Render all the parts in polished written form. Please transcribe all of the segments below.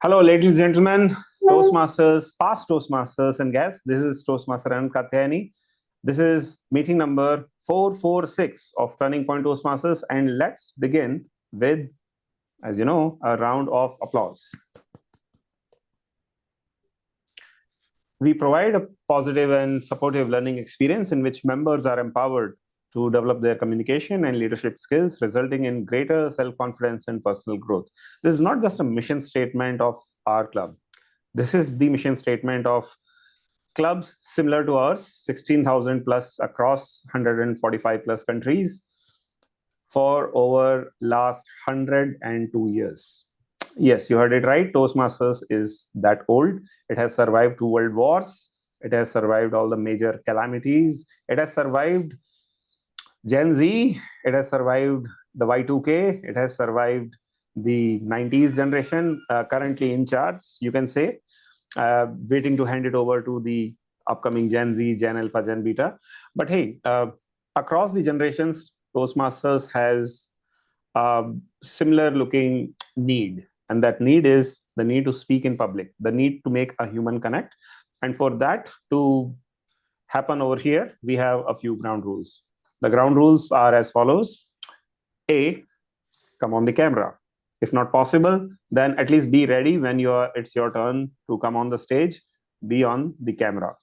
Hello, ladies and gentlemen, Toastmasters, past Toastmasters, and guests. This is Toastmaster Anand Katyayani. This is meeting number 446 of Turning Point Toastmasters, and let's begin with, as you know, a round of applause. We provide a positive and supportive learning experience in which members are empowered to develop their communication and leadership skills, resulting in greater self-confidence and personal growth. This is not just a mission statement of our club. This is the mission statement of clubs similar to ours, 16,000 plus across 145 plus countries for over last 102 years. Yes, you heard it right. Toastmasters is that old. It has survived two world wars. It has survived all the major calamities. It has survived Gen Z. It has survived the Y2K. It has survived the 90s generation, currently in charge, you can say, waiting to hand it over to the upcoming Gen Z, Gen Alpha, Gen Beta. But hey, across the generations, Toastmasters has a similar looking need. And that need is the need to speak in public, the need to make a human connect. And for that to happen over here, we have a few ground rules. The ground rules are as follows. A, come on the camera. If not possible, then at least be ready when it's your turn to come on the stage, be on the camera.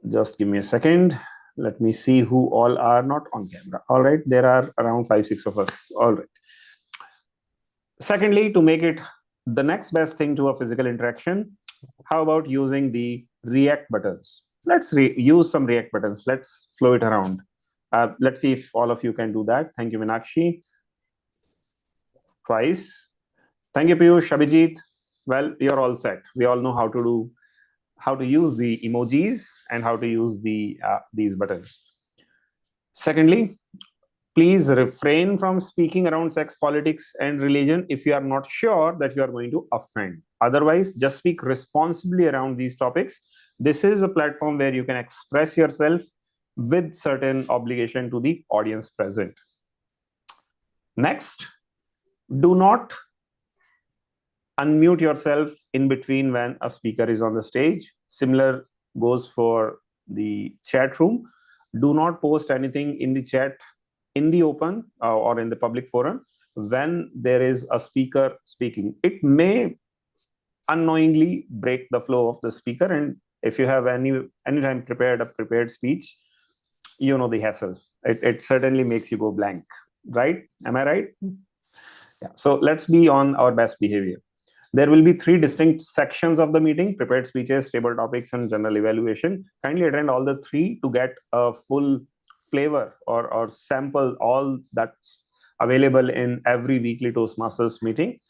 Just give me a second. Let me see who all are not on camera. All right, there are around 5-6 of us. All right. Secondly, to make it the next best thing to a physical interaction, how about using the react buttons? Let's use some react buttons. Let's flow it around. Let's see if all of you can do that. Thank you, Meenakshi. Twice. Thank you, Piyush, Abhijit. Well, you're all set. We all know how to use the emojis and how to use these buttons. Secondly, please refrain from speaking around sex, politics, and religion if you are not sure that you are going to offend. Otherwise, just speak responsibly around these topics. This is a platform where you can express yourself with certain obligation to the audience present. Next, do not unmute yourself in between when a speaker is on the stage. Similar goes for the chat room. Do not post anything in the chat in the open or in the public forum when there is a speaker speaking. It may unknowingly break the flow of the speaker, and if you have anytime prepared a prepared speech, you know the hassle. It certainly makes you go blank, right? Am I right? Yeah. So let's be on our best behavior. There will be 3 distinct sections of the meeting: prepared speeches, table topics, and general evaluation. Kindly attend all the 3 to get a full flavor or sample all that's available in every weekly Toastmasters meeting.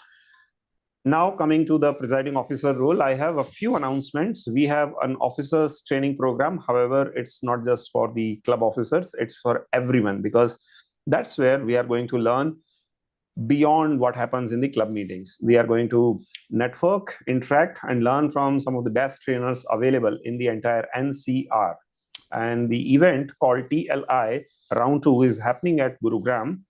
Now, coming to the presiding officer role, I have a few announcements. We have an officers training program. However, it's not just for the club officers, it's for everyone, because that's where we are going to learn beyond what happens in the club meetings. We are going to network, interact, and learn from some of the best trainers available in the entire NCR. And the event called TLI Round 2 is happening at Gurugram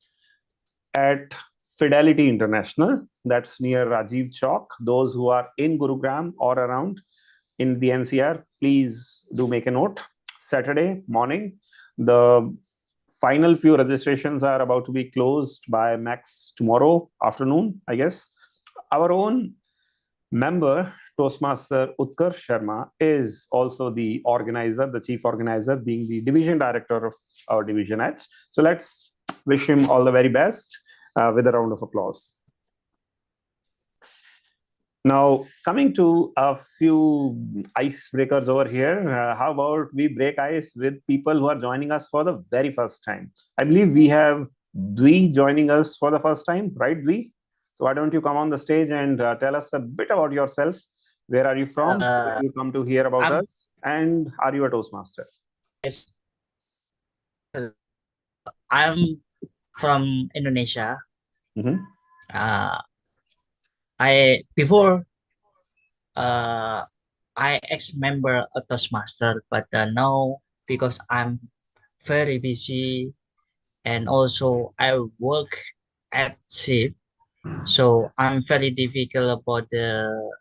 at Fidelity International. That's near Rajiv Chowk. Those who are in Gurugram or around in the NCR, please do make a note. Saturday morning. The final few registrations are about to be closed by max tomorrow afternoon, I guess. Our own member, Toastmaster Utkarsh Sharma, is also the organizer, the chief organizer, being the division director of our Division H. So let's wish him all the very best with a round of applause. Now, coming to a few icebreakers over here, how about we break ice with people who are joining us for the very first time? I believe we have Dwi joining us for the first time, right, Dwi? So why don't you come on the stage and tell us a bit about yourself? Where are you from? Where did you come to hear about us? And are you a Toastmaster? Yes. I'm from Indonesia. Mm-hmm. Before I ex-member of Toastmaster, but now because I'm very busy and also I work at shift, So I'm very difficult about the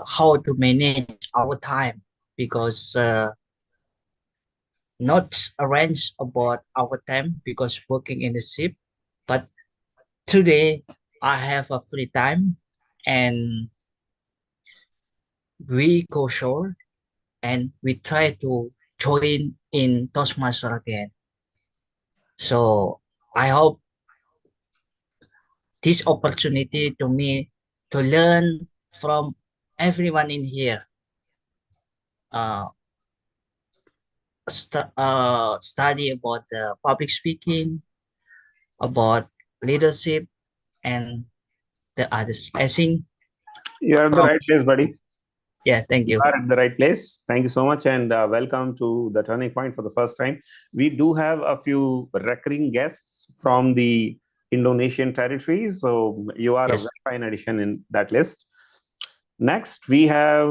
how to manage our time because not arrange about our time because working in the ship. But today I have a free time and we go shore and we try to join in Toastmaster again. So I hope this opportunity to me to learn from everyone in here. Uh, Study about the public speaking, about leadership, and the others. I think You're at the from right place, buddy. yeah, thank You you. are at the right place. Thank you so much, and welcome to the Turning Point for the first time. We do have a few recurring guests from the Indonesian territories, so you are a Yes. very fine addition in that list. Next, we have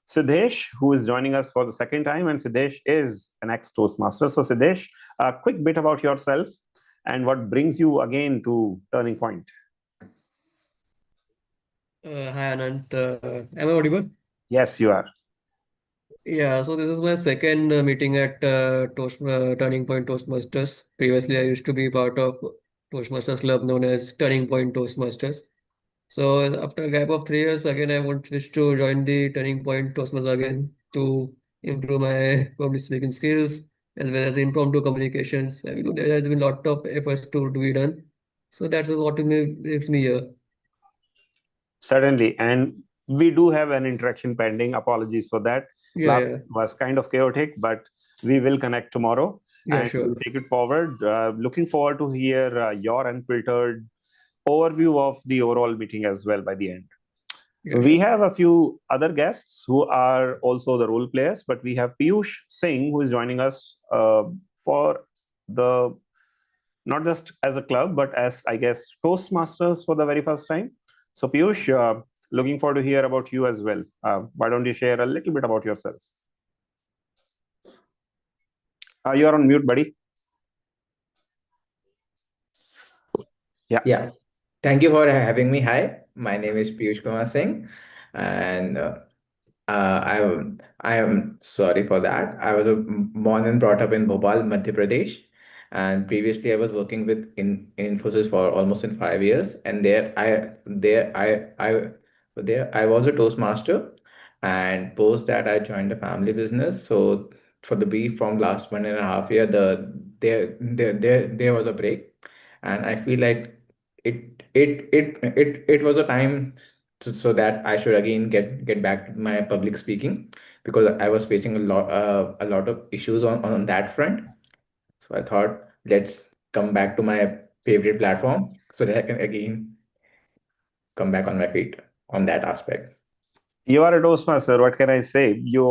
Siddesh, who is joining us for the second time, and Siddesh is an ex-Toastmaster. So, Siddesh, a quick bit about yourself and what brings you again to Turning Point. Hi Anant, am I audible? Yes, you are. Yeah, so this is my second meeting at Turning Point Toastmasters. Previously, I used to be part of Toastmasters club known as Turning Point Toastmasters. So after a gap of 3 years, again I want to join the Turning Point Toastmasters again to improve my public speaking skills as well as impromptu communications. I mean, there has been a lot of efforts to be done. So that's what makes me here. Certainly. And we do have an interaction pending. Apologies for that. Yeah, Last yeah, was kind of chaotic, but we will connect tomorrow yeah, and sure. we'll take it forward. Looking forward to hear your unfiltered overview of the overall meeting as well by the end. Yeah, We sure. have a few other guests who are also the role players, but we have Piyush Singh who is joining us for the not just as a club, but as I guess Toastmasters for the very first time. So Piyush, looking forward to hear about you as well. Why don't you share a little bit about yourself? You are on mute, buddy. Yeah. Yeah. Thank you for having me. Hi, my name is Piyush Kumar Singh, and I am sorry for that. I was born and brought up in Bhopal, Madhya Pradesh, and previously I was working with in Infosys for almost in 5 years, and there I was a Toastmaster, and post that I joined a family business. So for the brief from last 1.5 year, there was a break, and I feel like it was a time so that I should again get back to my public speaking because I was facing a lot of issues on that front. So I thought let's come back to my favorite platform so that I can again come back on my feet on that aspect. You are a Toastmaster. What can I say? You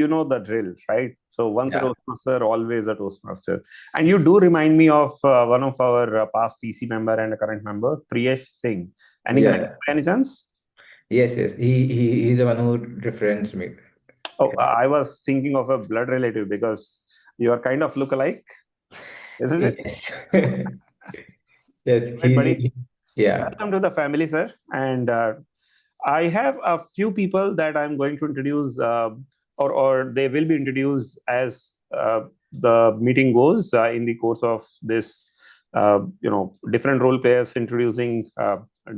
know the drill, right? So once a Yeah. Toastmaster, always a Toastmaster. And you do remind me of one of our past TC member and a current member, Priyesh Singh. Any connection Yeah. by any chance? Yes. He's the one who referenced me. Oh, I was thinking of a blood relative because you are kind of look alike, isn't it? Yes. Yes. Right, buddy. Yeah. Welcome to the family, sir. And I have a few people that I'm going to introduce, or they will be introduced as the meeting goes in the course of this. Different role players introducing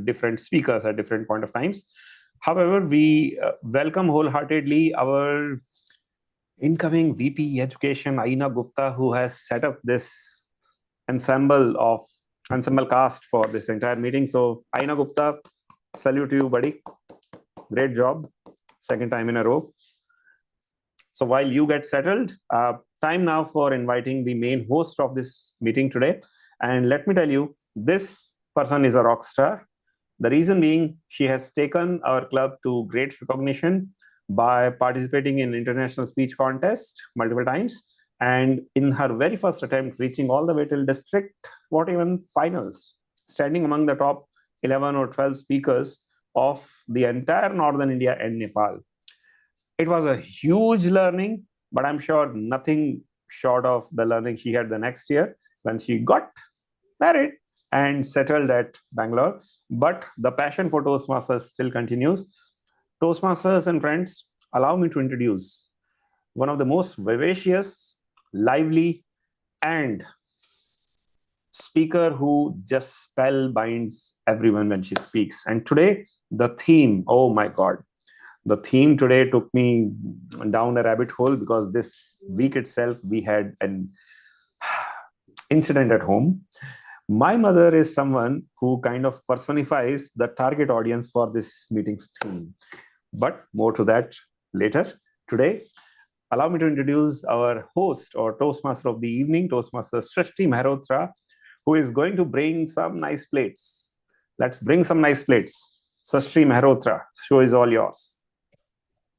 different speakers at different point of times. However, we welcome wholeheartedly our incoming VP Education, Aina Gupta, who has set up this ensemble cast for this entire meeting. So, Aina Gupta, salute to you, buddy. Great job. Second time in a row. So, while you get settled, time now for inviting the main host of this meeting today. And let me tell you, this person is a rock star. The reason being, she has taken our club to great recognition by participating in international speech contest multiple times, and in her very first attempt, reaching all the way till district, what even finals, standing among the top 11 or 12 speakers of the entire northern India and Nepal. It was a huge learning, but I'm sure nothing short of the learning she had the next year when she got married. and settled at Bangalore. But the passion for Toastmasters still continues. Toastmasters and friends, allow me to introduce one of the most vivacious, lively, and speaker who just spellbinds everyone when she speaks. And today, the theme, oh my God, the theme today took me down a rabbit hole because this week itself we had an incident at home. My mother is someone who kind of personifies the target audience for this meeting's theme. But more to that later. Today, allow me to introduce our host or Toastmaster of the evening, Toastmaster Srishti Mehrotra, who is going to bring some nice plates. Let's bring some nice plates. Srishti Mehrotra, show is all yours.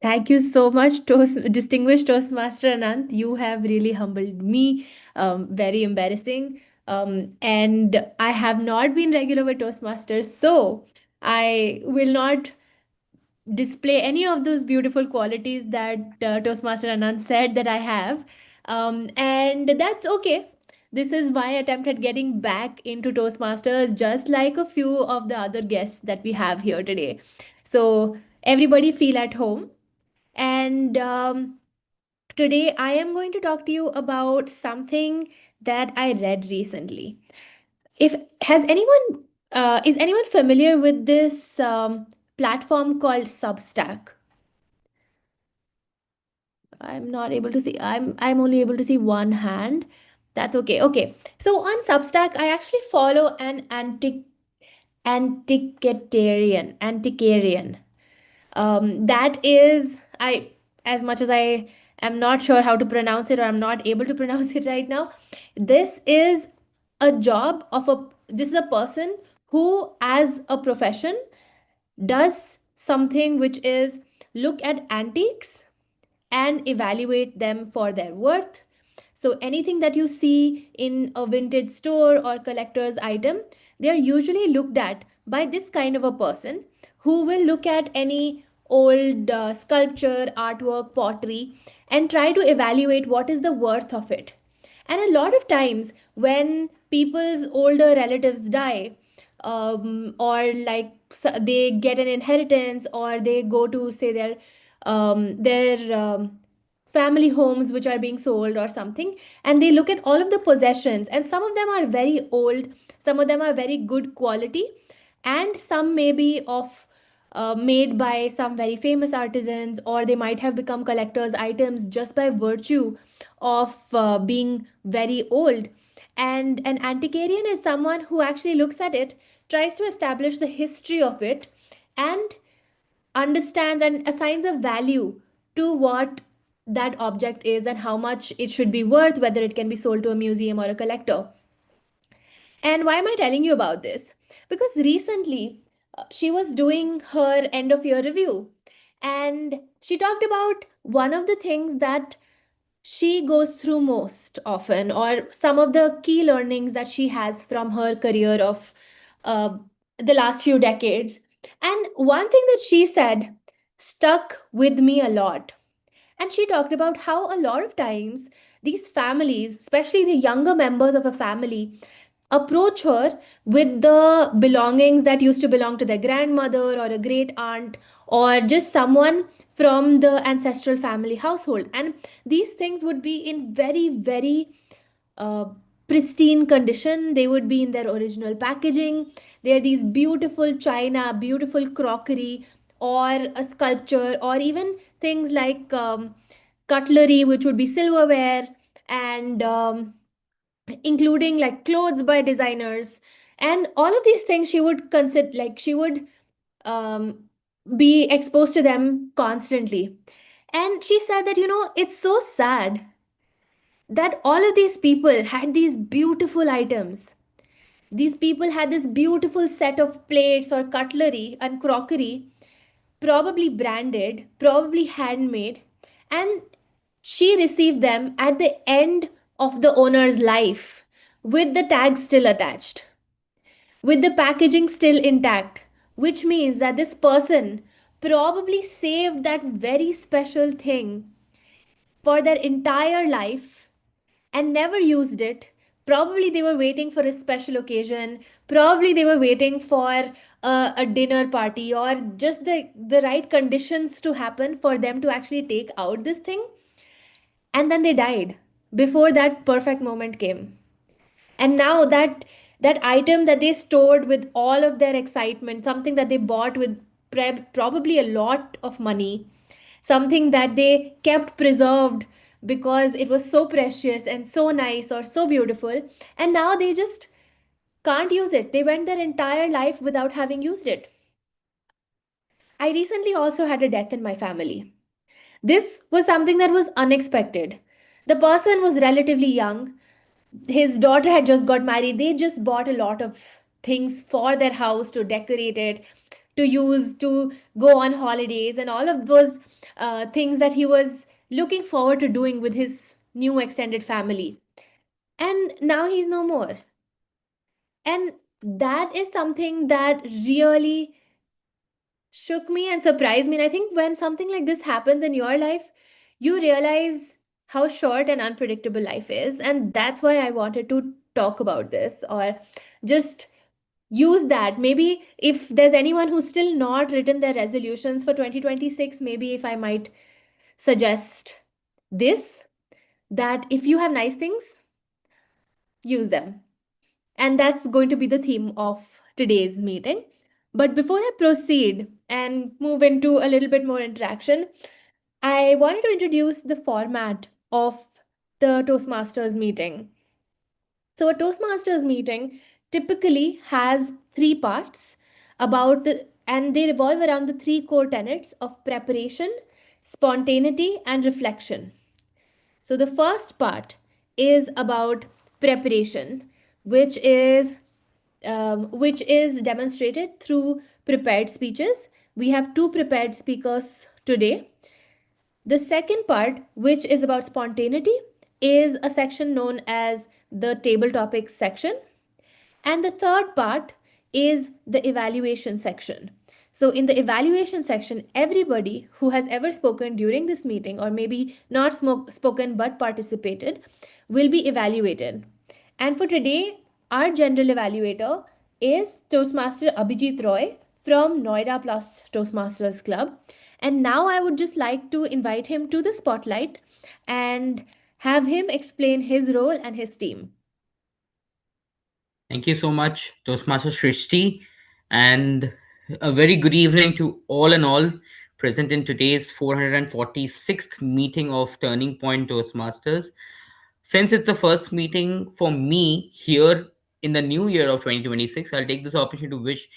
Thank you so much, distinguished Toastmaster Anant. You have really humbled me. Very embarrassing. And I have not been regular with Toastmasters, so I will not display any of those beautiful qualities that Toastmaster Anand said that I have. And that's okay. This is my attempt at getting back into Toastmasters, just like a few of the other guests that we have here today. So, everybody feel at home. And today I am going to talk to you about something that I read recently. If has anyone is anyone familiar with this platform called Substack? I'm not able to see. I'm only able to see one hand. That's okay. Okay. So on Substack, I actually follow an antiquarian. That is, I, as much as I am not sure how to pronounce it, or I'm not able to pronounce it right now, this is a job of a this is a person who, as a profession, does something which is look at antiques and evaluate them for their worth. So anything that you see in a vintage store or collector's item, they are usually looked at by this kind of a person who will look at any old sculpture, artwork, pottery, and try to evaluate what is the worth of it. And a lot of times when people's older relatives die, or like they get an inheritance, or they go to say their family homes which are being sold or something, and they look at all of the possessions, and some of them are very old, some of them are very good quality, and some may be of made by some very famous artisans, or they might have become collectors items just by virtue of being very old. And an antiquarian is someone who actually looks at it, tries to establish the history of it, and understands and assigns a value to what that object is and how much it should be worth, whether it can be sold to a museum or a collector. And why am I telling you about this? Because recently she was doing her end of year review, and she talked about one of the things that she goes through most often, or some of the key learnings that she has from her career of uh, the last few decades. And one thing that she said stuck with me a lot. And she talked about how a lot of times these families, especially the younger members of a family, approach her with the belongings that used to belong to their grandmother or a great aunt, or just someone from the ancestral family household. And these things would be in very, very uh, pristine condition. They would be in their original packaging. They are these beautiful china, beautiful crockery, or a sculpture, or even things like cutlery, which would be silverware, and including like clothes by designers. And all of these things she would consider, like she would um, be exposed to them constantly. And she said that, it's so sad that all of these people had these beautiful items. These people had this beautiful set of plates or cutlery and crockery, probably branded, probably handmade, and she received them at the end of the owner's life with the tag still attached, with the packaging still intact, which means that this person probably saved that very special thing for their entire life and never used it, Probably they were waiting for a special occasion. Probably they were waiting for a dinner party, or just the right conditions to happen for them to actually take out this thing. And then they died before that perfect moment came. And now that item that they stored with all of their excitement, something that they bought with probably a lot of money, something that they kept preserved because it was so precious and so nice or so beautiful, and now they just can't use it. They went their entire life without having used it. I recently also had a death in my family. This was something that was unexpected. The person was relatively young. His daughter had just got married. They just bought a lot of things for their house to decorate it, to use, to go on holidays, and all of those things that he was looking forward to doing with his new extended family. And now he's no more. And that is something that really shook me and surprised me. And I think when something like this happens in your life, you realize how short and unpredictable life is. And that's why I wanted to talk about this, or just use that. Maybe if there's anyone who's still not written their resolutions for 2026, maybe if I might suggest this, that if you have nice things, use them. And that's going to be the theme of today's meeting. But before I proceed and move into a little bit more interaction, I wanted to introduce the format of the Toastmasters meeting. So, a Toastmasters meeting typically has three parts and they revolve around the three core tenets of preparation, spontaneity, and reflection. So the first part is about preparation, which is which is demonstrated through prepared speeches. We have two prepared speakers today. The second part, which is about spontaneity, is a section known as the table topics section. And the third part is the evaluation section. So, in the evaluation section, everybody who has ever spoken during this meeting, or maybe not spoken but participated, will be evaluated. And for today, our general evaluator is Toastmaster Abhijit Roy from Noida Plus Toastmasters Club. And now I would just like to invite him to the spotlight and have him explain his role and his team. Thank you so much, Toastmaster Shrishti, and a very good evening to all and all present in today's 446th meeting of Turning Point Toastmasters. Since it's the first meeting for me here in the new year of 2026, I'll take this opportunity to wish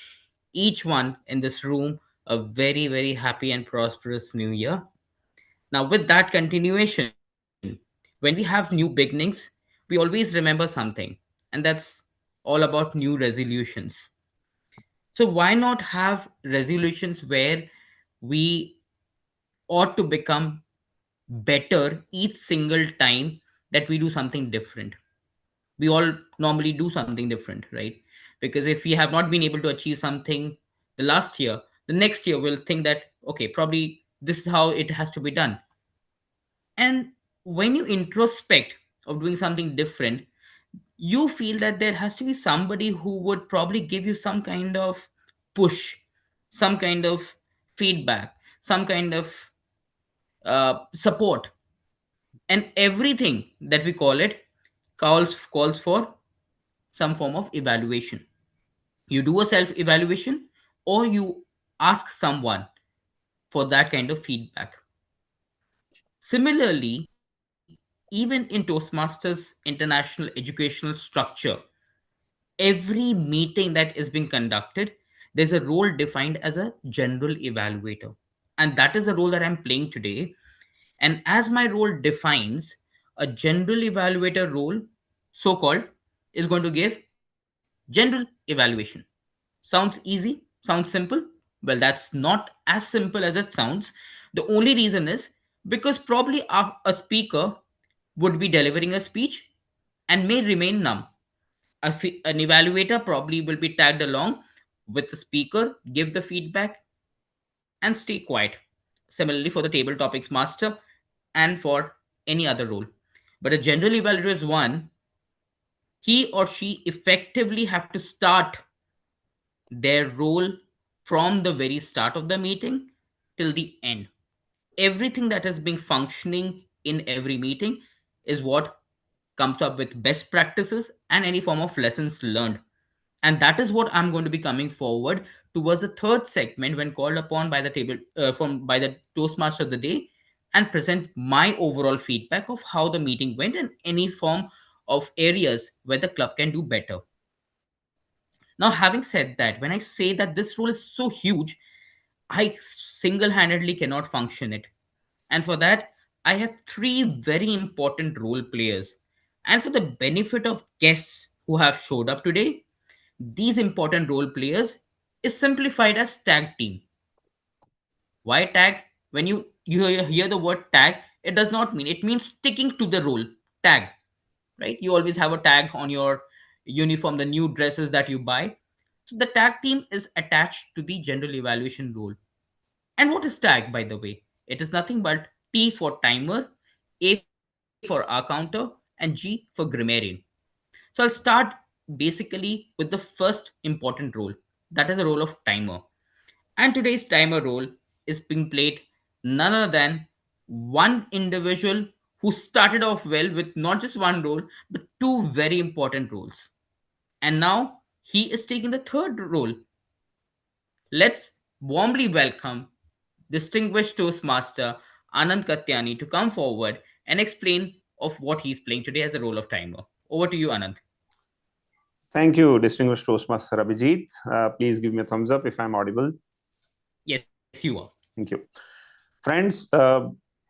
each one in this room a very, very happy and prosperous new year. Now, with that continuation, when we have new beginnings, we always remember something, and that's all about new resolutions. So, why not have resolutions where we ought to become better each single time that we do something different? We all normally do something different, right? Because if we have not been able to achieve something the last year, the next year we'll think that, okay, probably this is how it has to be done. And when you introspect of doing something different, you feel that there has to be somebody who would probably give you some kind of push, some kind of feedback, some kind of support. And everything that we call it calls for some form of evaluation. You do a self evaluation, or you ask someone for that kind of feedback. Similarly, even in Toastmasters international educational structure, every meeting that is being conducted, there's a role defined as a general evaluator. And that is the role that I'm playing today. And as my role defines, a general evaluator role, so called, is going to give general evaluation. Sounds easy, sounds simple. Well, that's not as simple as it sounds. The only reason is because probably a speaker would be delivering a speech and may remain numb. An evaluator probably will be tagged along with the speaker, give the feedback, and stay quiet. Similarly, for the table topics master and for any other role. But a general evaluator is one he or she effectively have to start their role from the very start of the meeting till the end. Everything that is being functioning in every meeting is what comes up with best practices and any form of lessons learned. And that is what I'm going to be coming forward towards the third segment when called upon by the table from by the Toastmaster of the day, and present my overall feedback of how the meeting went and any form of areas where the club can do better. Now, having said that, when I say that this role is so huge, I single handedly cannot function it. And for that, I have three very important role players. And for the benefit of guests who have showed up today, these important role players is simplified as tag team. Why tag? When you hear the word tag, it does not mean, it means sticking to the role. Tag, right? You always have a tag on your uniform, the new dresses that you buy. So the tag team is attached to the general evaluation role. And what is tag, by the way? It is nothing but T for timer, A for our counter, and G for grammarian. So I'll start basically with the first important role, that is the role of timer. And today's timer role is being played none other than one individual who started off well with not just one role, but two very important roles. And now he is taking the third role. Let's warmly welcome distinguished Toastmaster Anand Katyani to come forward and explain of what he's playing today as a role of timer. Over to you, Anand. Thank you, distinguished Toastmaster Abhijit. Please give me a thumbs up if I'm audible. Yes, you are. Thank you. Friends,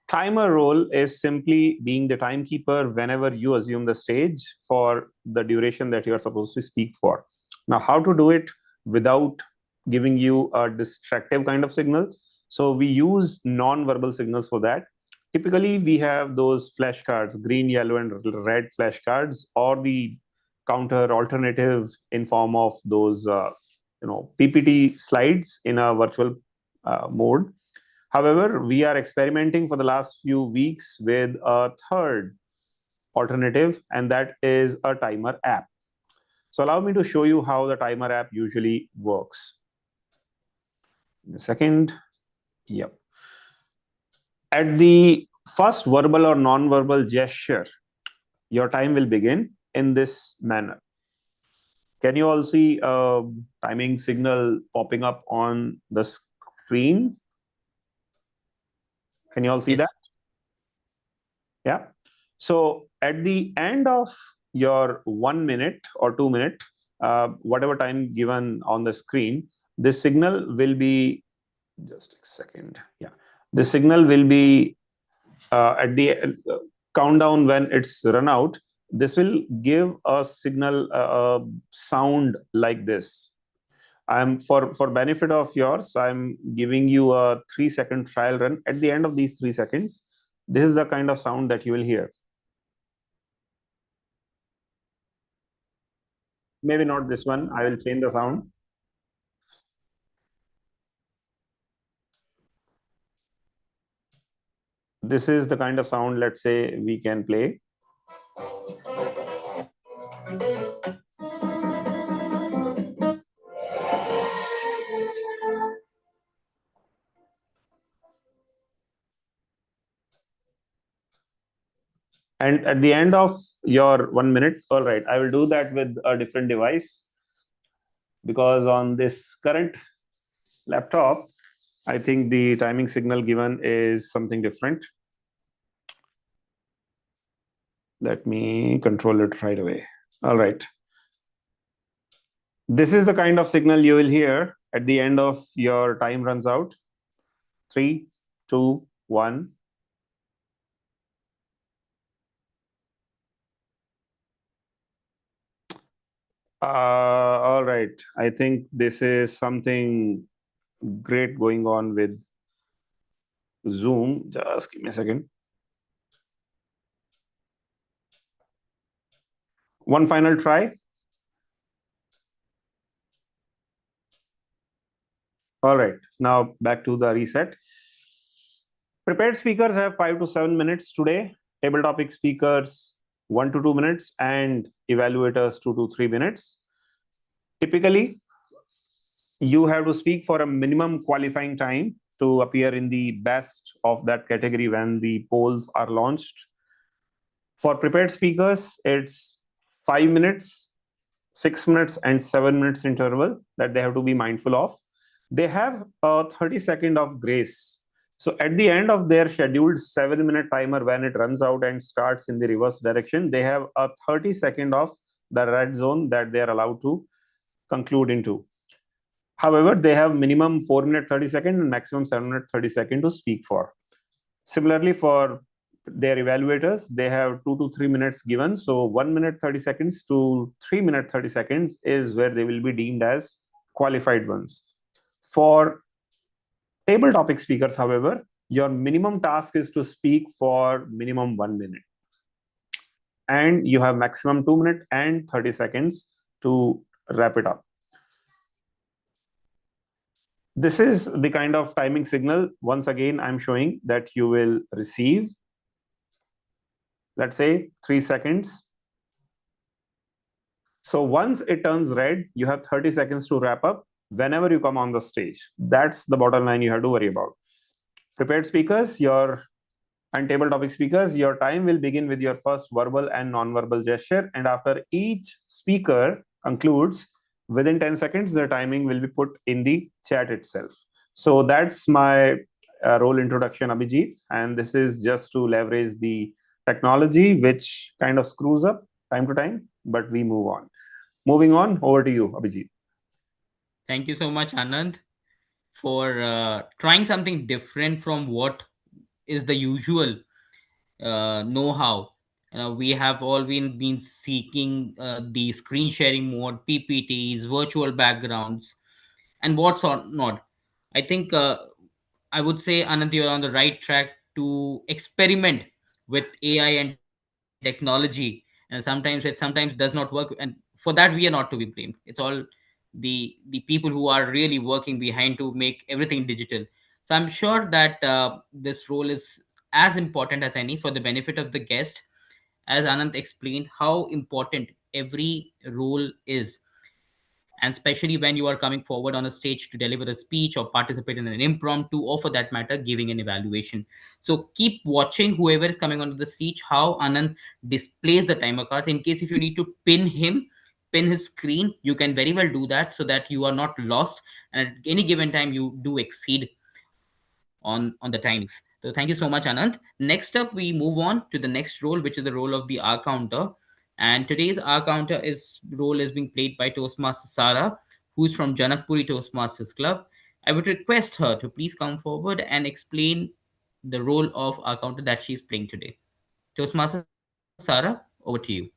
timer role is simply being the timekeeper whenever you assume the stage for the duration that you are supposed to speak for. Now, how to do it without giving you a distractive kind of signal? So we use non-verbal signals for that. Typically, we have those flashcards, green, yellow, and red flashcards, or the counter alternative in form of those PPT slides in a virtual mode. However, we are experimenting for the last few weeks with a third alternative, and that is a timer app. So allow me to show you how the timer app usually works. In a second. Yep. At the first verbal or non-verbal gesture, your time will begin in this manner. Can you all see a timing signal popping up on the screen? Can you all see that? Yeah. So at the end of your 1 minute or 2 minute, whatever time given on the screen, this signal will be, just a second. Yeah. The signal will be at the countdown when it's run out. This will give a signal, sound like this. I'm for benefit of yours, I'm giving you a 3-second trial run. At the end of these 3 seconds, this is the kind of sound that you will hear. Maybe not this one. I will change the sound. This is the kind of sound, let's say, we can play. And at the end of your 1 minute, all right, I will do that with a different device, because on this current laptop, I think the timing signal given is something different. Let me control it right away. All right. This is the kind of signal you will hear at the end of your time runs out. 3, 2, 1. All right. I think this is something great going on with Zoom. Just give me a second. One final try. All right. Now back to the reset. Prepared speakers have 5 to 7 minutes today. Table topic speakers 1 to 2 minutes, and evaluators 2 to 3 minutes. Typically, you have to speak for a minimum qualifying time to appear in the best of that category when the polls are launched. For prepared speakers, it's 5 minutes, 6 minutes, and 7 minutes interval that they have to be mindful of. They have a 30-second of grace. So at the end of their scheduled 7-minute timer, when it runs out and starts in the reverse direction, they have a 30-second of the red zone that they are allowed to conclude into. However, they have minimum 4-minute 30-second and maximum 7-minute 30-second to speak for. Similarly, for their evaluators, they have 2 to 3 minutes given. So 1 minute 30 seconds to 3 minute 30 seconds is where they will be deemed as qualified ones. For table topic speakers, however, your minimum task is to speak for minimum 1 minute. And you have maximum 2 minutes and 30 seconds to wrap it up. This is the kind of timing signal. Once again, I'm showing that you will receive, let's say, 3 seconds. So once it turns red, you have 30 seconds to wrap up whenever you come on the stage. That's the bottom line you have to worry about. Prepared speakers, and table topic speakers, your time will begin with your first verbal and non-verbal gesture. And after each speaker concludes, within 10 seconds, the timing will be put in the chat itself. So that's my role introduction, Abhijit. And this is just to leverage the technology, which kind of screws up time to time, but we move on. Moving on, over to you, Abhijit. Thank you so much, Anand, for trying something different from what is the usual know-how. We have all been seeking the screen sharing mode, PPTs, virtual backgrounds, and what's not. I think I would say, Anand, you're on the right track to experiment with AI and technology. And sometimes does not work, and for that we are not to be blamed. It's all the people who are really working behind to make everything digital. So I'm sure that this role is as important as any for the benefit of the guest, as Anand explained how important every role is, and especially when you are coming forward on a stage to deliver a speech or participate in an impromptu, or for that matter giving an evaluation. So keep watching whoever is coming onto the stage, how Anand displays the timer cards. In case if you need to pin his screen, you can very well do that, so that you are not lost, and at any given time you do exceed on the timings. So thank you so much, Anand. Next up, we move on to the next role, which is the role of the R counter. And today's R counter is role is being played by Toastmaster Sara, who is from Janakpuri Toastmasters Club. I would request her to please come forward and explain the role of R counter that she is playing today. Toastmaster Sara, over to you.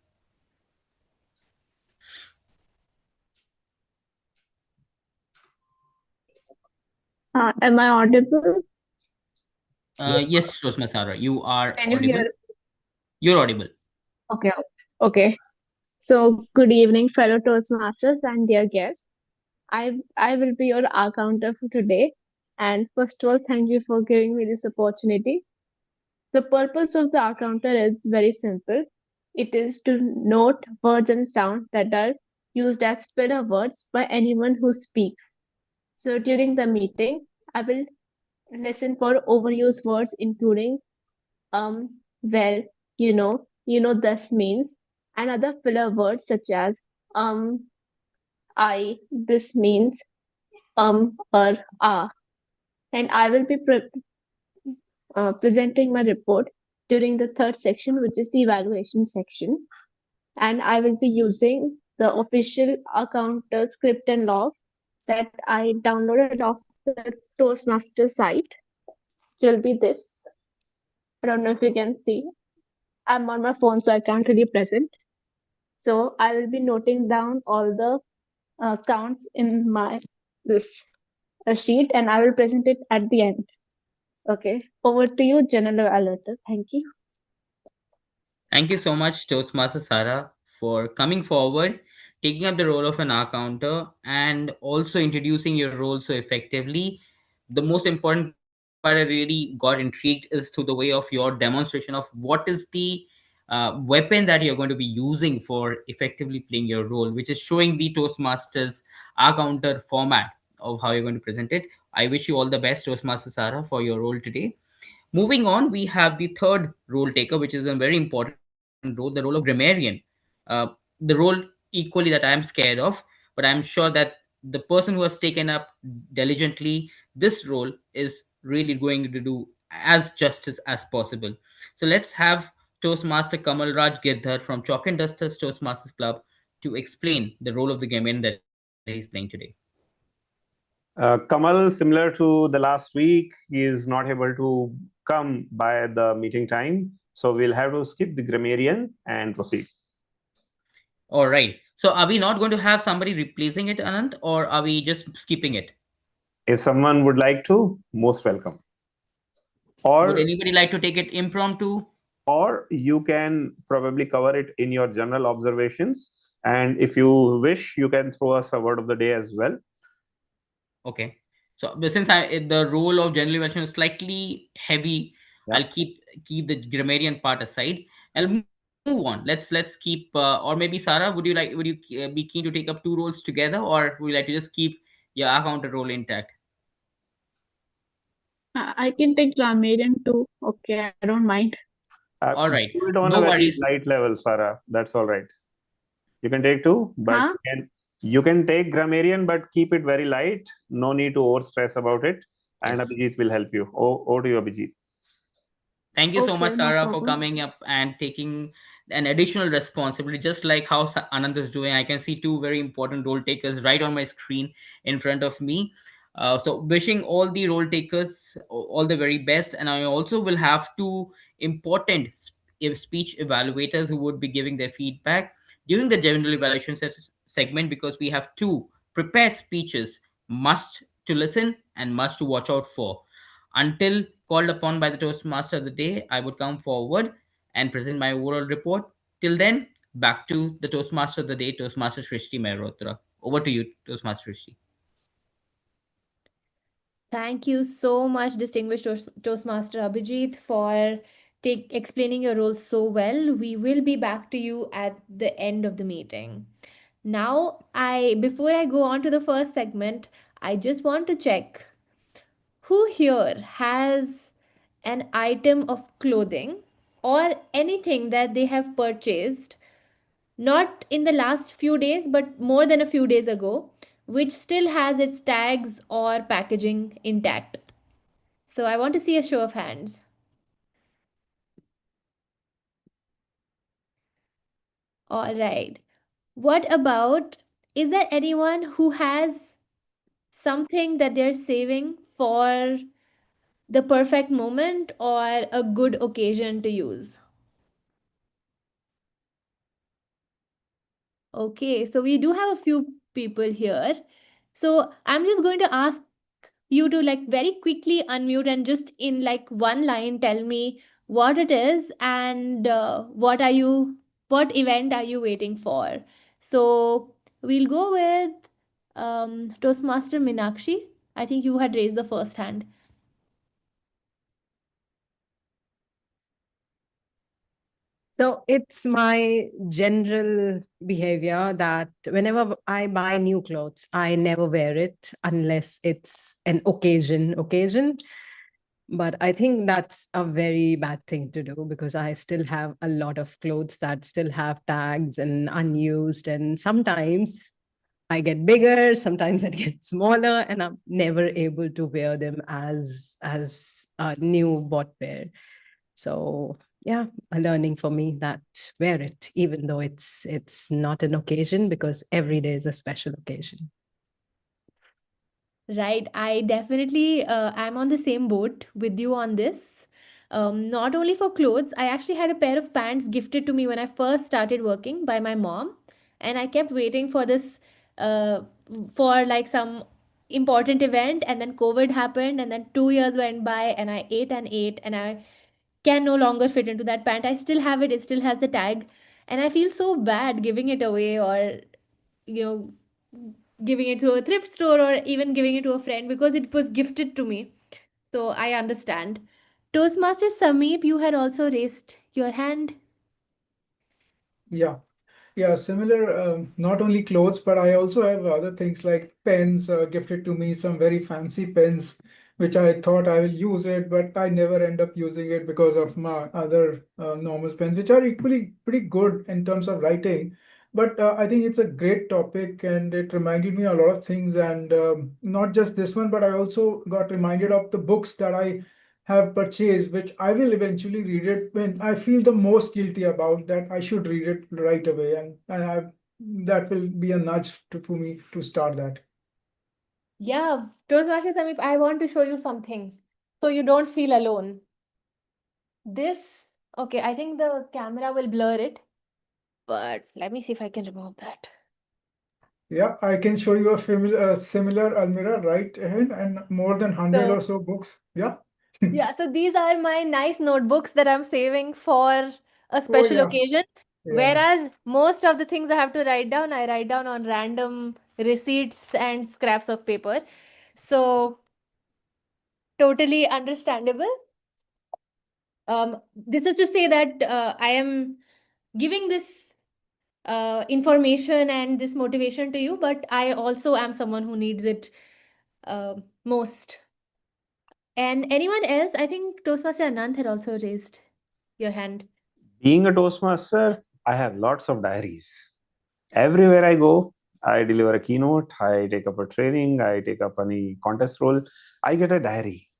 Am I audible? Yes, Toastmaster Sara, you are Can you audible. hear? You're audible. Okay. Okay. So, good evening, fellow Toastmasters and dear guests. I will be your R counter for today. And first of all, thank you for giving me this opportunity. The purpose of the R counter is very simple. It is to note words and sounds that are used as filler words by anyone who speaks. So, during the meeting, I will listen for overused words, including well, this means, and other filler words such as um, this means, or ah. And I will be presenting my report during the third section, which is the evaluation section. And I will be using the official account script and log that I downloaded off the Toastmaster site. It will be this. I don't know if you can see. I'm on my phone, so I can't really present. So I will be noting down all the counts in my this sheet, and I will present it at the end. Okay, over to you, General Alerter. Thank you. Thank you so much, Toastmaster Sara, for coming forward, taking up the role of an R counter, and also introducing your role so effectively. The most important part I really got intrigued is to the way of your demonstration of what is the weapon that you're going to be using for effectively playing your role, which is showing the Toastmasters R counter format of how you're going to present it. I wish you all the best, Toastmaster Sarah, for your role today. Moving on, we have the third role taker, which is a very important role, the role of grammarian. The role equally that I am scared of, but I'm sure that the person who has taken up diligently this role is really going to do as justice as possible. So let's have Toastmaster Kamal Raj Girdhar from Chalk and Dusters Toastmasters Club to explain the role of the grammarian that he's playing today. Kamal, similar to the last week, he is not able to come by the meeting time. So we'll have to skip the grammarian and proceed. All right. So are we not going to have somebody replacing it, Anant, or are we just skipping it? If someone would like to, most welcome. Would Or anybody like to take it impromptu? you can probably cover it in your general observations. And if you wish, you can throw us a word of the day as well. Okay. So but since the role of general evaluation is slightly heavy, Yeah. I'll keep the grammarian part aside. I'll move on. Let's keep or maybe Sarah, would you be keen to take up two roles together, or would you like to just keep your counter role intact? I can take grammarian too. Okay, I don't mind. All right. Do it on No a very worries. light level, Sarah. That's all right. You can take two, but Huh? you can take grammarian, but keep it very light. No need to over stress about it. And Yes. Abhijit will help you. Over to you, Abhijit. Thank you so much, Okay, no Sarah, for problem. coming up and taking an additional responsibility, just like how Anand is doing. I can see two very important role takers right on my screen in front of me. So, wishing all the role takers all the very best. And I also will have two important speech evaluators who would be giving their feedback during the general evaluation segment, because we have two prepared speeches, must to listen and must to watch out for. Until called upon by the Toastmaster of the day, I would come forward and present my overall report. Till then, back to the Toastmaster of the day, Toastmaster Shrishti Mehrotra. Over to you, Toastmaster Shrishti. Thank you so much, distinguished Toastmaster Abhijit, for explaining your role so well. We will be back to you at the end of the meeting. Now, before I go on to the first segment, I just want to check who here has an item of clothing or anything that they have purchased not in the last few days but more than a few days ago, which still has its tags or packaging intact. So I want to see a show of hands. All right. What about, is there anyone who has something that they're saving for the perfect moment or a good occasion to use? Okay, so we do have a few people here. So I'm just going to ask you to like very quickly unmute and just in like one line tell me what it is and what event are you waiting for. So we'll go with Toastmaster Minakshi. I think you had raised the first hand. So it's my general behavior that whenever I buy new clothes, I never wear it unless it's an occasion. But I think that's a very bad thing to do because I still have a lot of clothes that still have tags and unused. And sometimes I get bigger, sometimes I get smaller, and I'm never able to wear them as a new bought pair. So yeah, a learning for me that wear it, even though it's not an occasion because every day is a special occasion. Right. I definitely am on the same boat with you on this. Not only for clothes, I actually had a pair of pants gifted to me when I first started working by my mom, and I kept waiting for this uh, for like some important event, and then COVID happened, and then 2 years went by, and I ate and ate, and I can no longer fit into that pant. I still have it, it still has the tag, and I feel so bad giving it away or you know giving it to a thrift store or even giving it to a friend because it was gifted to me. So I understand. Toastmaster Sameep, you had also raised your hand. Yeah. Yeah, similar, not only clothes, but I also have other things like pens gifted to me, some very fancy pens, which I thought I will use it, but I never end up using it because of my other normal pens, which are equally pretty good in terms of writing. But I think it's a great topic and it reminded me a lot of things. And not just this one, but I also got reminded of the books that I have purchased, which I will eventually read it when I feel the most guilty about that. I should read it right away, that will be a nudge for me to start that. Yeah, Toastmasters Samip, I want to show you something so you don't feel alone. This, okay, I think the camera will blur it, but let me see if I can remove that. Yeah, I can show you a similar Almira right ahead and more than 100 or So, so books. Yeah. yeah, so these are my nice notebooks that I'm saving for a Oh, special yeah. occasion. Yeah. Whereas most of the things I have to write down, I write down on random receipts and scraps of paper. So, totally understandable. This is to say that I am giving this information and this motivation to you, but I also am someone who needs it most. And anyone else? I think Toastmaster Anand had also raised your hand. Being a Toastmaster, I have lots of diaries. Everywhere I go, I deliver a keynote, I take up a training, I take up any contest role, I get a diary.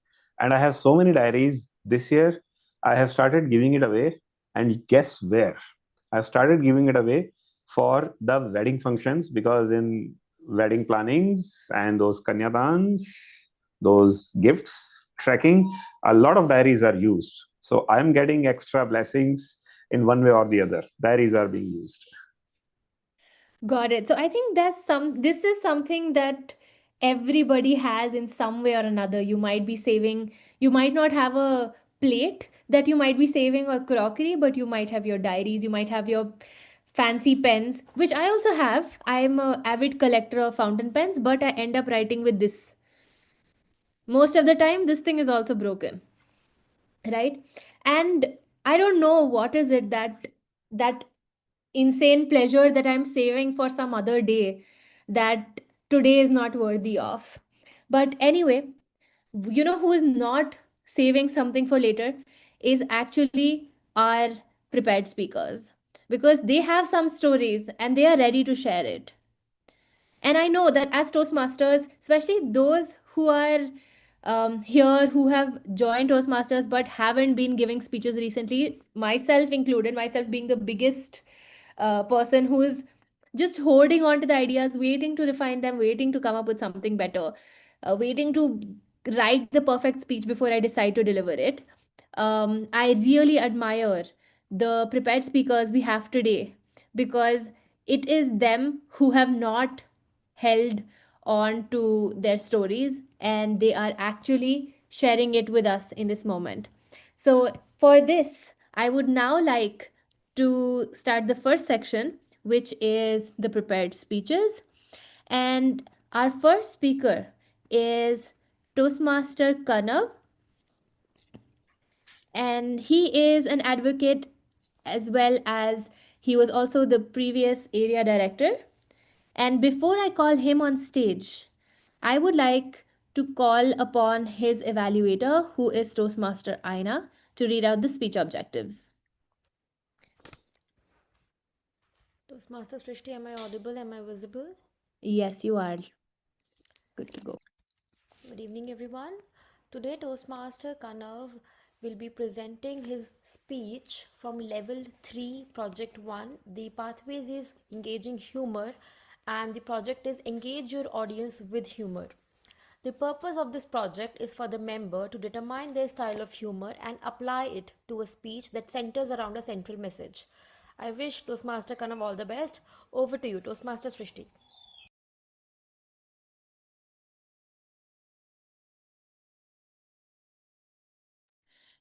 And I have so many diaries this year, I have started giving it away. And guess where? I've started giving it away for the wedding functions, because in wedding plannings and those kanyadans, those gifts, trekking, a lot of diaries are used. So I'm getting extra blessings in one way or the other. Diaries are being used. Got it. So I think this is something that everybody has in some way or another. You might be saving, you might not have a plate that you might be saving or crockery, but you might have your diaries, you might have your fancy pens, which I also have. I'm a avid collector of fountain pens, but I end up writing with this. Most of the time, this thing is also broken, right? And I don't know what is it that insane pleasure that I'm saving for some other day that today is not worthy of. But anyway, you know who is not saving something for later is actually our prepared speakers, because they have some stories and they are ready to share it. And I know that as Toastmasters, especially those who are here who have joined Toastmasters but haven't been giving speeches recently, myself included, myself being the biggest person who is just holding on to the ideas, waiting to refine them, waiting to come up with something better, waiting to write the perfect speech before I decide to deliver it. I really admire the prepared speakers we have today, because it is them who have not held on to their stories and they are actually sharing it with us in this moment. So, for this, I would now like to start the first section, which is the prepared speeches. And our first speaker is Toastmaster Kanav, and he is an advocate as well as he was also the previous area director. And before I call him on stage, I would like to call upon his evaluator, who is Toastmaster Aina, to read out the speech objectives. Toastmaster Srishti, am I audible? Am I visible? Yes, you are good to go. Good evening, everyone. Today, Toastmaster Kanav will be presenting his speech from Level 3, Project 1. The pathways is engaging humor, and the project is engage your audience with humor. The purpose of this project is for the member to determine their style of humor and apply it to a speech that centers around a central message. I wish Toastmaster Kanav all the best. Over to you, Toastmaster Srishti.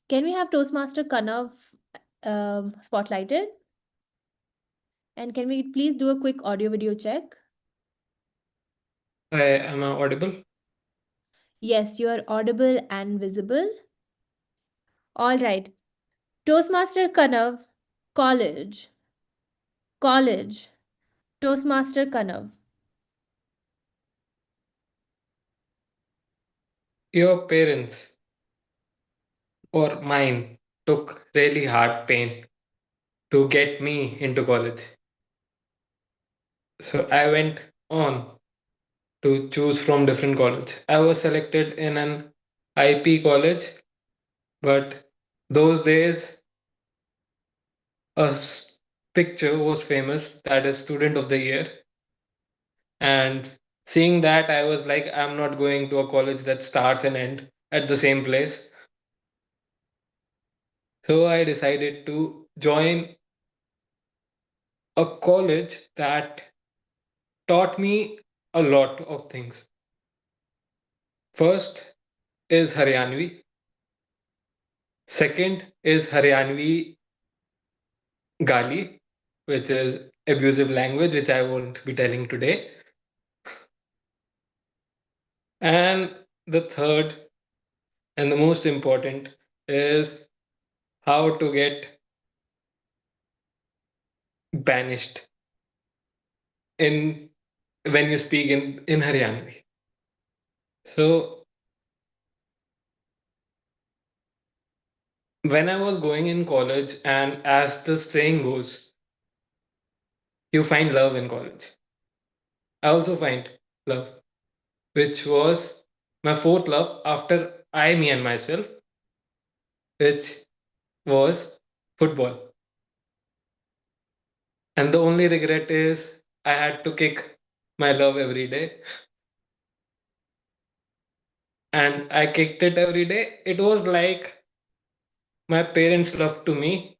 Can we have Toastmaster Kanav spotlighted? And can we please do a quick audio video check? Am I audible? Yes, you are audible and visible. All right. Toastmaster Kanav, college. College. Toastmaster Kanav. Your parents or mine took really hard pain to get me into college. So I went on to choose from different college. I was selected in an IP college, but those days picture was famous, that is student of the year. And seeing that, I was like, I'm not going to a college that starts and end at the same place. So I decided to join a college that taught me a lot of things. First is Haryanvi. Second is Haryanvi Gali, which is abusive language, which I won't be telling today. And the third and the most important is how to get banished in when you speak in Haryanvi. So when I was going in college, and as the saying goes, you find love in college. I also find love, which was my fourth love after I, me, and myself, which was football. And the only regret is I had to kick my love every day. And I kicked it every day. It was like my parents' love to me.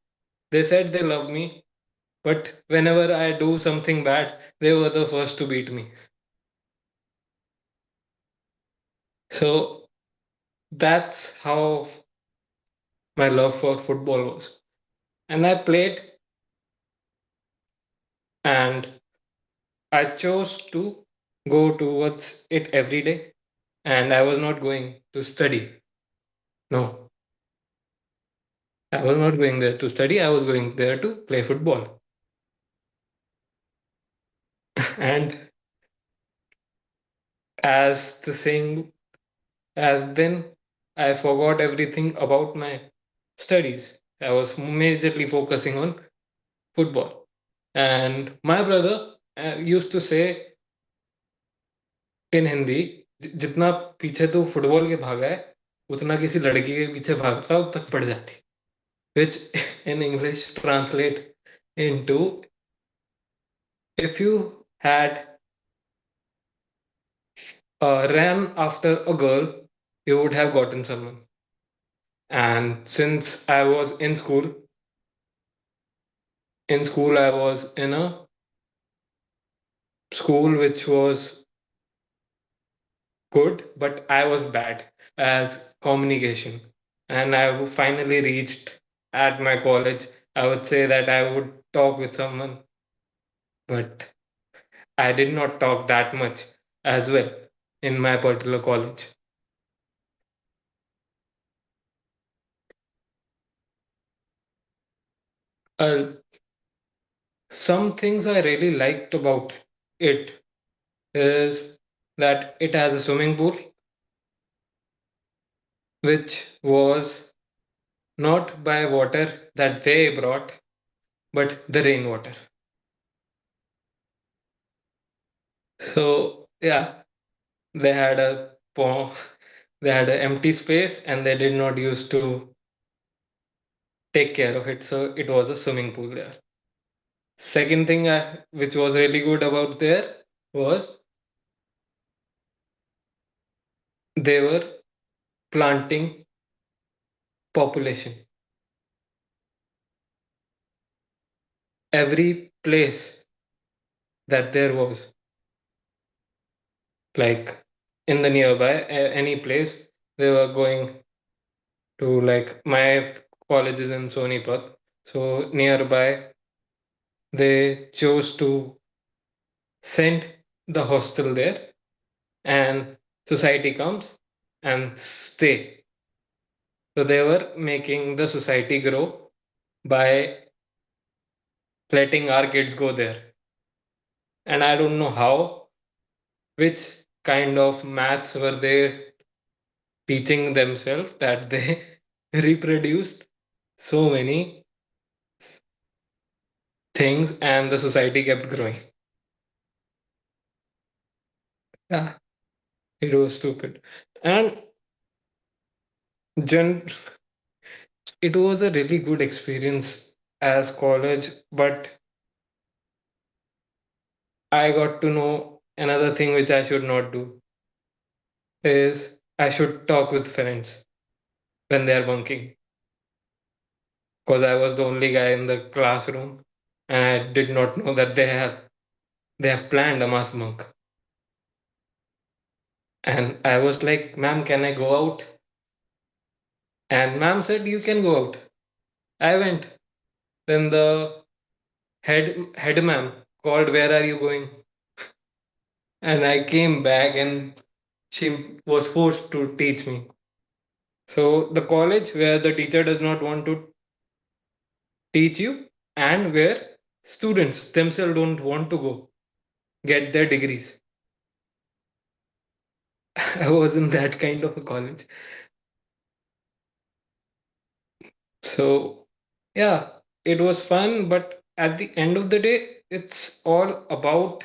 They said they love me, but whenever I do something bad, they were the first to beat me. So that's how my love for football was. And I played, and I chose to go towards it every day. And I was not going to study. No, I was not going there to study. I was going there to play football. And as the saying, as then I forgot everything about my studies. I was majorly focusing on football. And my brother used to say in Hindi, जितना पीछे तू football के भागा है उतना किसी लड़की के पीछे भागता उब तक पड़ जाती, which in English translate into, if you had ran after a girl, you would have gotten someone. And since I was in school I was in a school which was good, but I was bad as communication. And I finally reached at my college. I would say that I would talk with someone, but I did not talk that much as well in my particular college. Uh, some things I really liked about it is that it has a swimming pool, which was not by water that they brought, but the rainwater. So yeah, they had a they had an empty space and they did not used to take care of it. So it was a swimming pool there. Second thing which was really good about there was they were planting population. Every place that there was, like in the nearby, any place, they were going to, like my college is in Sonipat. So nearby, they chose to send the hostel there, and society comes and stay. So they were making the society grow by letting our kids go there. And I don't know how, which kind of maths were they teaching themselves that they reproduced so many things and the society kept growing. Yeah, it was stupid. And gen- it was a really good experience as college, but I got to know another thing which I should not do is I should talk with friends when they are bunking, because I was the only guy in the classroom and I did not know that they have planned a mass bunk. And I was like, ma'am, can I go out? And ma'am said, you can go out. I went. Then the head ma'am called, where are you going? And I came back and she was forced to teach me. So the college where the teacher does not want to teach you and where students themselves don't want to go get their degrees. I was in that kind of a college. So yeah, it was fun, but at the end of the day, it's all about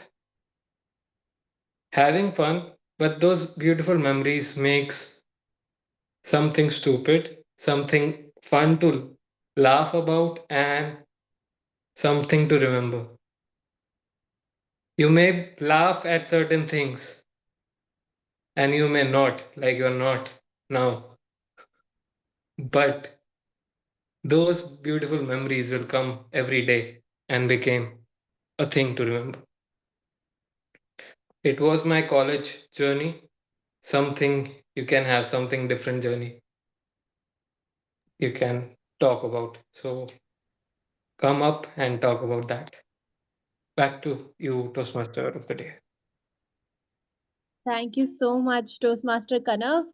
having fun, but those beautiful memories makes something stupid, something fun to laugh about, and something to remember. You may laugh at certain things, and you may not, like you're not now, but those beautiful memories will come every day and became a thing to remember. It was my college journey, something you can have something different journey you can talk about. So come up and talk about that. Back to you, Toastmaster of the day. Thank you so much, Toastmaster Kanav.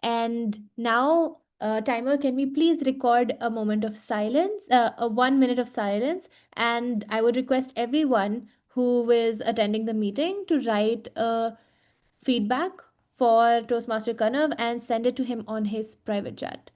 And now, timer, can we please record a moment of silence, a 1 minute of silence? And I would request everyone who is attending the meeting to write a feedback for Toastmaster Kanav and send it to him on his private chat.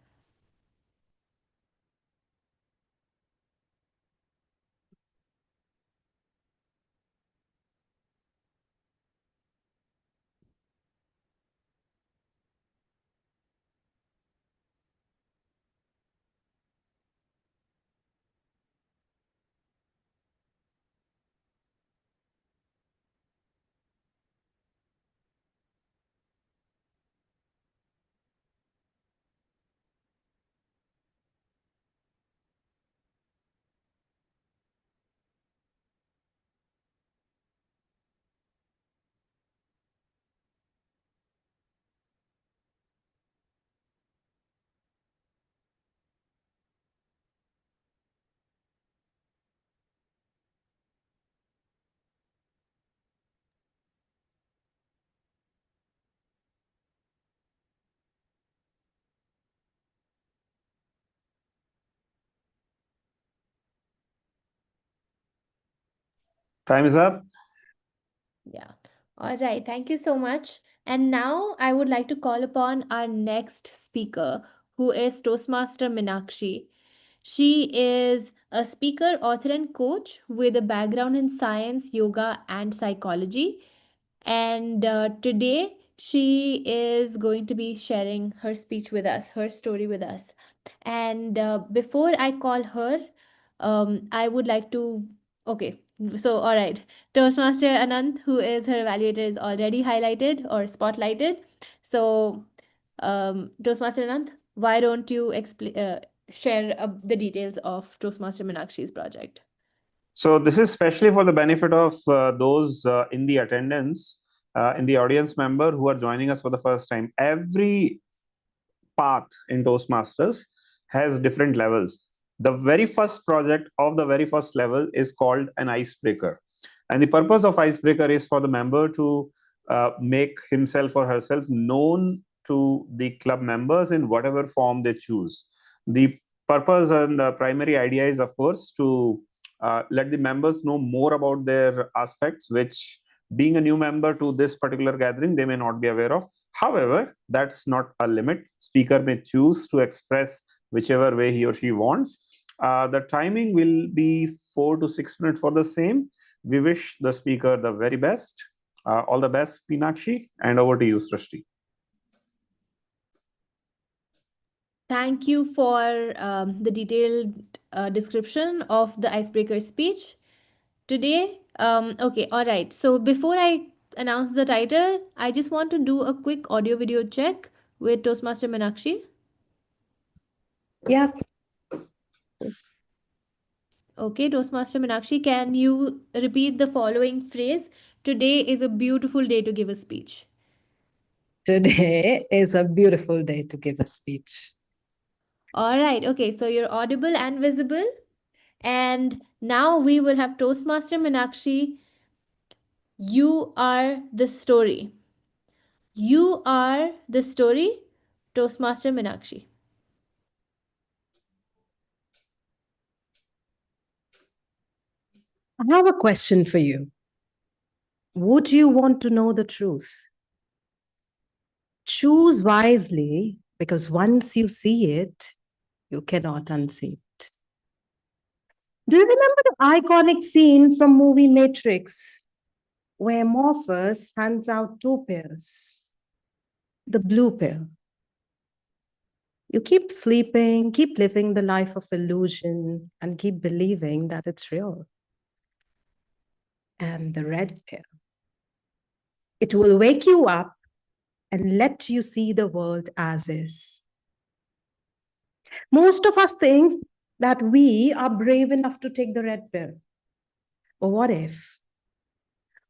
Time is up. Yeah. All right. Thank you so much. And now I would like to call upon our next speaker, who is Toastmaster Minakshi. She is a speaker, author, and coach with a background in science, yoga, and psychology. And today she is going to be sharing her speech with us, her story with us. And before I call her, I would like to. Okay, so all right. Toastmaster Anant, who is her evaluator, is already highlighted or spotlighted. So, Toastmaster Anant, why don't you explain, share the details of Toastmaster Minakshi's project? So this is especially for the benefit of those in the attendance, in the audience member who are joining us for the first time. Every path in Toastmasters has different levels. The very first project of the very first level is called an icebreaker. And the purpose of icebreaker is for the member to make himself or herself known to the club members in whatever form they choose. The purpose and the primary idea is, of course, to let the members know more about their aspects, which being a new member to this particular gathering, they may not be aware of. However, that's not a limit. Speaker may choose to express whichever way he or she wants. The timing will be 4 to 6 minutes for the same. We wish the speaker the very best. All the best, Pinakshi, and over to you, Srishti. Thank you for the detailed description of the icebreaker speech today. Okay, all right. So before I announce the title, I just want to do a quick audio video check with Toastmaster Meenakshi. Yeah. Okay, Toastmaster Meenakshi, can you repeat the following phrase? Today is a beautiful day to give a speech. Today is a beautiful day to give a speech. All right. Okay, so you're audible and visible. And now we will have Toastmaster Meenakshi. You are the story. You are the story, Toastmaster Meenakshi. I have a question for you. Would you want to know the truth? Choose wisely, because once you see it, you cannot unsee it. Do you remember the iconic scene from movie Matrix where Morpheus hands out two pills? The blue pill. You keep sleeping, keep living the life of illusion, and keep believing that it's real. And the red pill. It will wake you up and let you see the world as is. Most of us think that we are brave enough to take the red pill. But what if?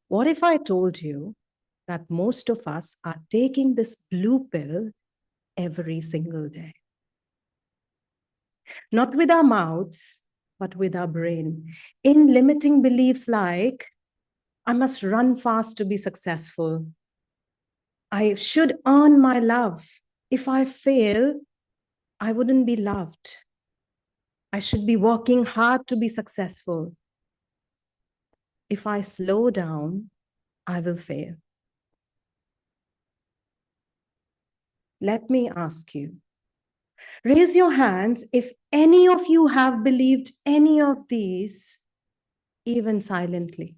What if I told you that most of us are taking this blue pill every single day? Not with our mouths, but with our brain. In limiting beliefs like, I must run fast to be successful. I should earn my love. If I fail, I wouldn't be loved. I should be working hard to be successful. If I slow down, I will fail. Let me ask you, raise your hands if any of you have believed any of these, even silently.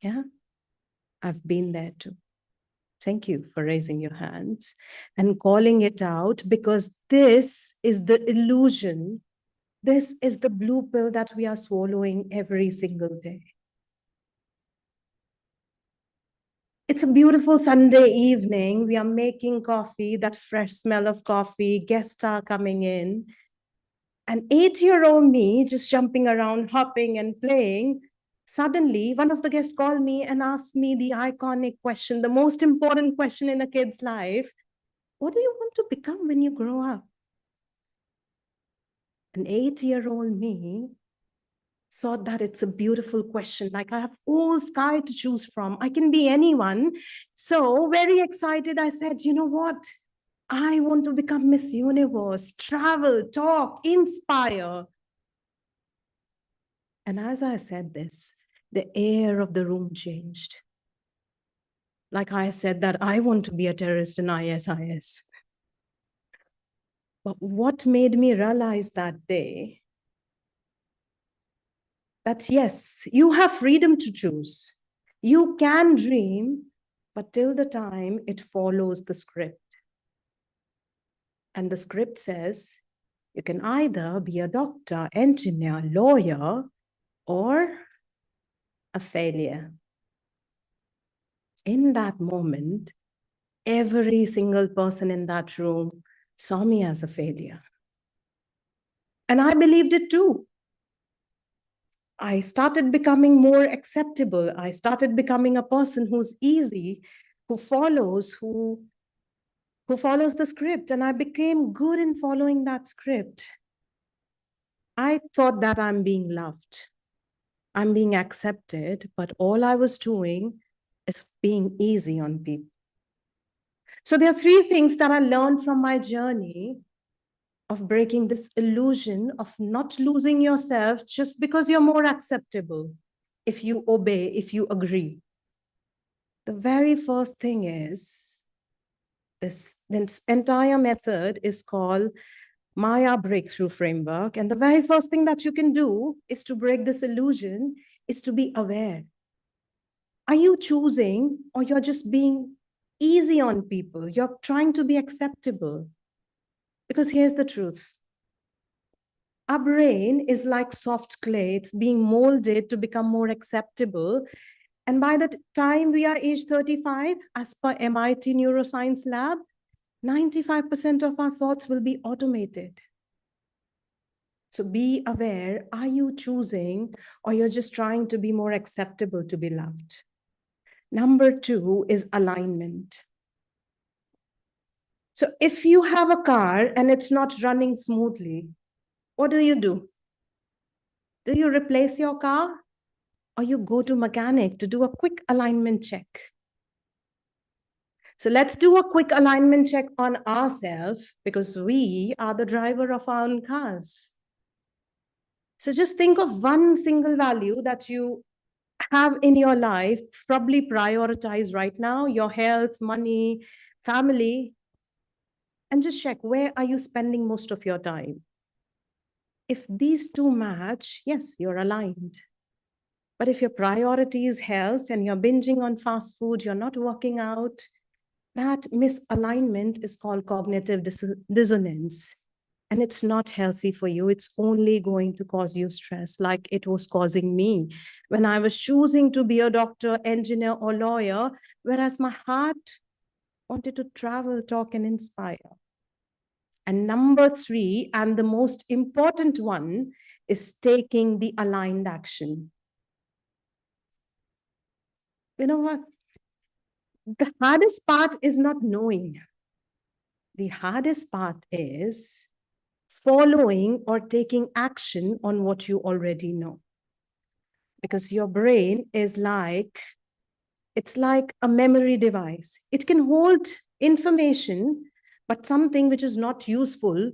Yeah, I've been there too. Thank you for raising your hands and calling it out, because this is the illusion. This is the blue pill that we are swallowing every single day. It's a beautiful Sunday evening. We are making coffee, that fresh smell of coffee, guests are coming in. An 8-year-old me just jumping around, hopping and playing. Suddenly, one of the guests called me and asked me the iconic question, the most important question in a kid's life. What do you want to become when you grow up? An 8-year-old me thought that it's a beautiful question. Like, I have all sky to choose from. I can be anyone. So very excited, I said, you know what? I want to become Miss Universe, travel, talk, inspire. And as I said this, the air of the room changed. Like I said that I want to be a terrorist in ISIS. But what made me realize that day that yes, you have freedom to choose. You can dream, but till the time it follows the script. And the script says you can either be a doctor, engineer, lawyer, or a failure. In that moment, every single person in that room saw me as a failure. And I believed it too. I started becoming more acceptable. I started becoming a person who's easy, who follows the script. And I became good in following that script. I thought that I'm being loved. I'm being accepted, but all I was doing is being easy on people. So there are 3 things that I learned from my journey of breaking this illusion of not losing yourself just because you're more acceptable, if you obey, if you agree. The very first thing is this entire method is called Maya Breakthrough Framework. And the very first thing that you can do is to break this illusion, is to be aware. Are you choosing, or you're just being easy on people? You're trying to be acceptable. Because here's the truth. Our brain is like soft clay. It's being molded to become more acceptable. And by the time we are age 35, as per MIT Neuroscience Lab, 95% of our thoughts will be automated. So be aware, are you choosing, or you're just trying to be more acceptable to be loved? Number 2 is alignment. So if you have a car and it's not running smoothly, what do? Do you replace your car, or you go to mechanic to do a quick alignment check? So let's do a quick alignment check on ourselves, because we are the driver of our own cars. So just think of one single value that you have in your life, probably prioritize right now, your health, money, family, and just check, where are you spending most of your time? If these two match, yes, you're aligned. But if your priority is health and you're binging on fast food, you're not working out, that misalignment is called cognitive dissonance. And it's not healthy for you. It's only going to cause you stress, like it was causing me when I was choosing to be a doctor, engineer, or lawyer, whereas my heart wanted to travel, talk, and inspire. And number 3, and the most important one, is taking the aligned action. You know what? The hardest part is not knowing. The hardest part is following or taking action on what you already know. Because your brain is it's like a memory device. It can hold information, but something which is not useful,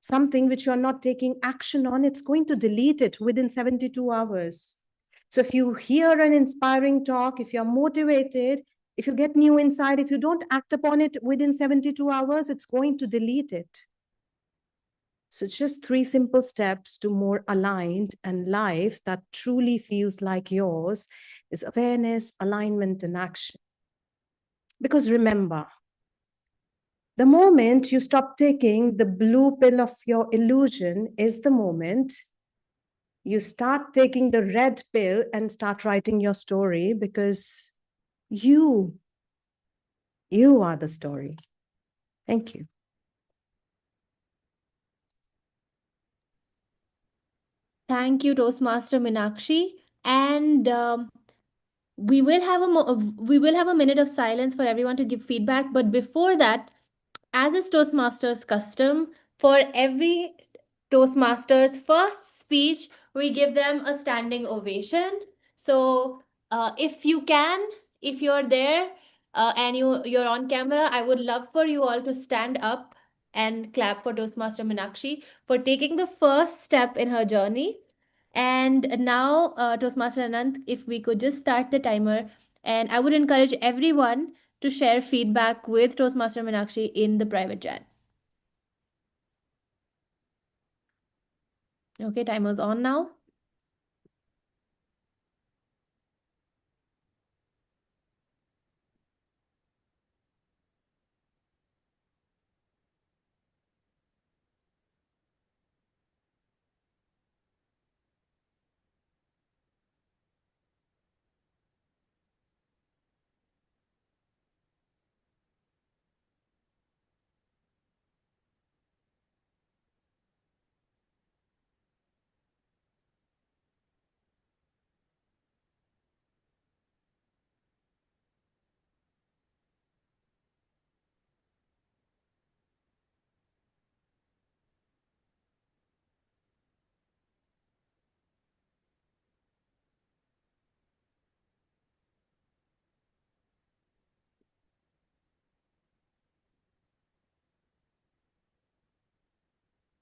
something which you are not taking action on, it's going to delete it within 72 hours. So if you hear an inspiring talk, if you're motivated, if you get new insight, if you don't act upon it within 72 hours, it's going to delete it. So just 3 simple steps to more aligned and life that truly feels like yours is awareness, alignment, and action. Because remember, the moment you stop taking the blue pill of your illusion is the moment you start taking the red pill and start writing your story, because you are the story. Thank you. Thank you, Toastmaster Minakshi. And we will have a minute of silence for everyone to give feedback. But before that, as is Toastmasters custom, for every Toastmasters first speech, we give them a standing ovation. So if you can, if you're there and you're on camera, I would love for you all to stand up and clap for Toastmaster Minakshi for taking the first step in her journey. And now, Toastmaster Anant, if we could just start the timer, and I would encourage everyone to share feedback with Toastmaster Minakshi in the private chat. Okay, timer's on now.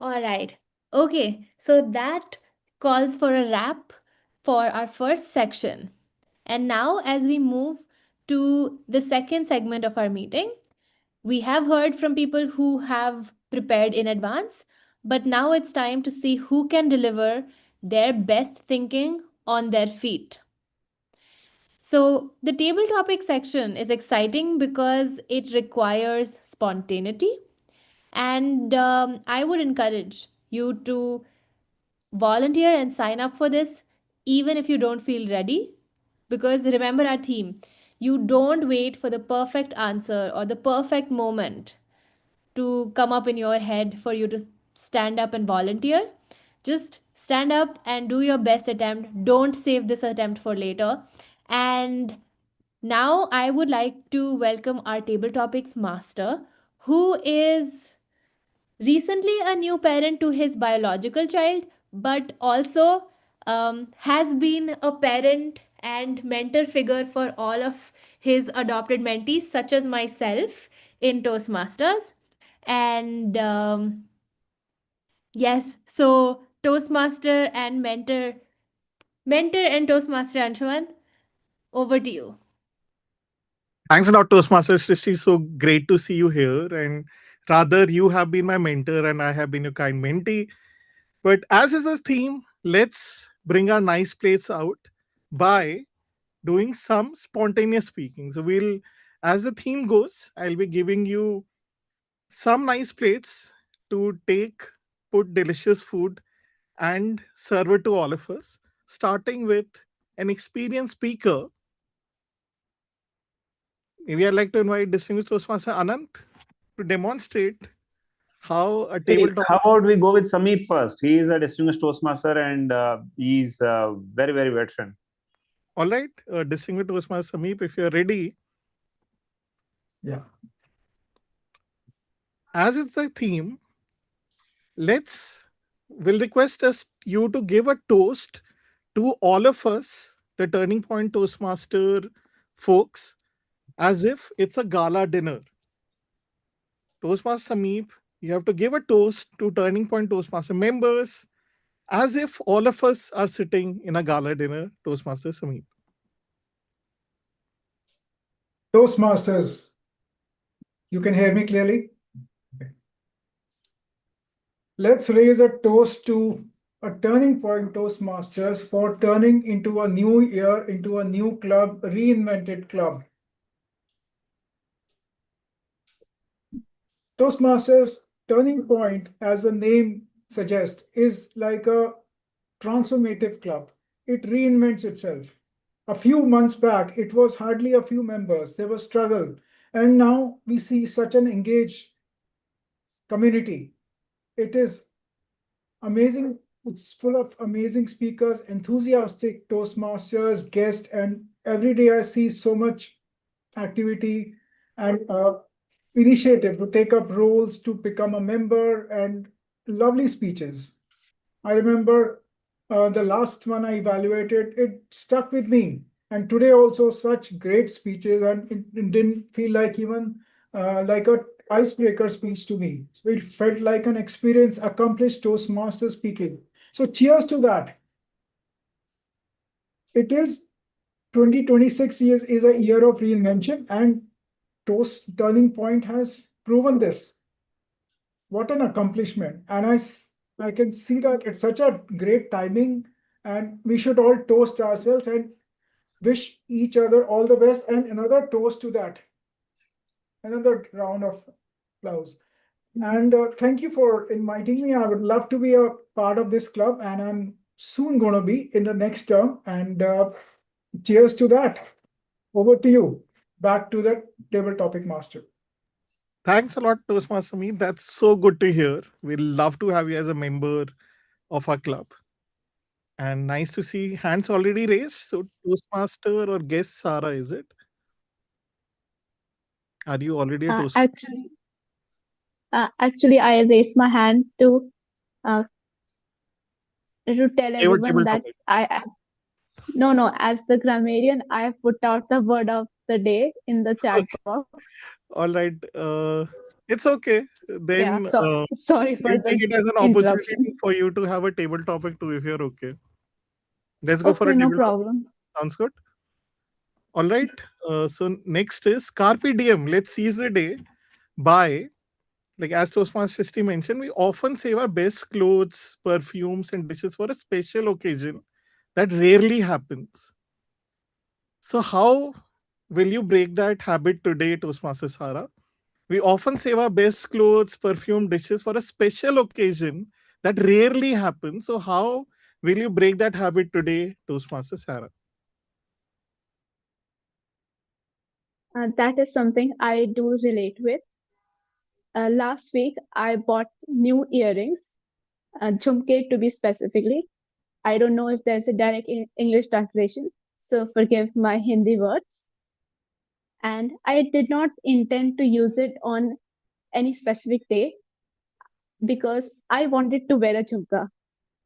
All right. Okay. So that calls for a wrap for our first section. And now, as we move to the second segment of our meeting, we have heard from people who have prepared in advance, but now it's time to see who can deliver their best thinking on their feet. So, the table topic section is exciting because it requires spontaneity, and I would encourage you to volunteer and sign up for this even if you don't feel ready. Because remember our theme, you don't wait for the perfect answer or the perfect moment to come up in your head for you to stand up and volunteer. Just stand up and do your best attempt. Don't save this attempt for later. And now I would like to welcome our table topics master, who is recently a new parent to his biological child, but also has been a parent and mentor figure for all of his adopted mentees, such as myself in Toastmasters. And yes, so Toastmaster and mentor and Toastmaster Anshuman, over to you. Thanks a lot, Toastmasters. It's so great to see you here. And rather, you have been my mentor and I have been your kind mentee. But as is a theme, let's bring our nice plates out by doing some spontaneous speaking. So we'll, as the theme goes, I'll be giving you some nice plates to take, put delicious food, and serve it to all of us, starting with an experienced speaker. Maybe I'd like to invite distinguished Toastmaster Anant to demonstrate how a Hey, tabletop. how about we go with Sameep first? He is a distinguished Toastmaster and he's very, very veteran. All right, distinguished Toastmaster Sameep, if you're ready. Yeah. As is the theme, we'll request you to give a toast to all of us, the Turning Point Toastmaster folks, as if it's a gala dinner. Toastmaster Sameep, you have to give a toast to Turning Point Toastmaster members as if all of us are sitting in a gala dinner. Toastmaster Sameep. Toastmasters, you can hear me clearly? Okay. Let's raise a toast to a Turning Point Toastmasters for turning into a new year, into a new club, reinvented club. Toastmasters Turning Point, as the name suggests, is like a transformative club. It reinvents itself. A few months back, it was hardly a few members. There was struggle. And now we see such an engaged community. It is amazing. It's full of amazing speakers, enthusiastic Toastmasters, guests, and every day I see so much activity and initiative to take up roles, to become a member, and lovely speeches. I remember the last one I evaluated, it stuck with me. And today also such great speeches, and it didn't feel like even like a icebreaker speech to me. So it felt like an experience, accomplished Toastmaster speaking. So cheers to that. It is 2026 years is a year of reinvention, and Toast Turning Point has proven this. What an accomplishment. And I can see that it's such a great timing, and we should all toast ourselves and wish each other all the best. And another toast to that. Another round of applause. And thank you for inviting me. I would love to be a part of this club, and I'm soon going to be in the next term. And cheers to that. Over to you. Back to the table topic master. Thanks a lot, Toastmaster Sameep. That's so good to hear. We'd love to have you as a member of our club. And nice to see hands already raised. So, Toastmaster or guest Sarah, is it? Are you already a Toastmaster? Actually, I raised my hand uh, to tell Favorite everyone table that topic. no, as the grammarian, I have put out the word of the day in the chat box. All right. It's okay. Yeah, Then so sorry for we'll the take it as an interruption. opportunity for you to have a table topic too, if you're okay. Let's go for Okay, a no table topic. problem. Sounds good. All right. So next is Carpe Diem. Let's seize the day by, like as Toastmaster Srishti mentioned, we often save our best clothes, perfumes, and dishes for a special occasion that rarely happens. So how will you break that habit today, Toastmaster Sara? We often save our best clothes, perfume, dishes for a special occasion that rarely happens. So how will you break that habit today, Toastmaster Sarah? That is something I do relate with. Last week, I bought new earrings, jhumke to be specifically. I don't know if there's a direct English translation, so forgive my Hindi words. And I did not intend to use it on any specific day because I wanted to wear a jhumka.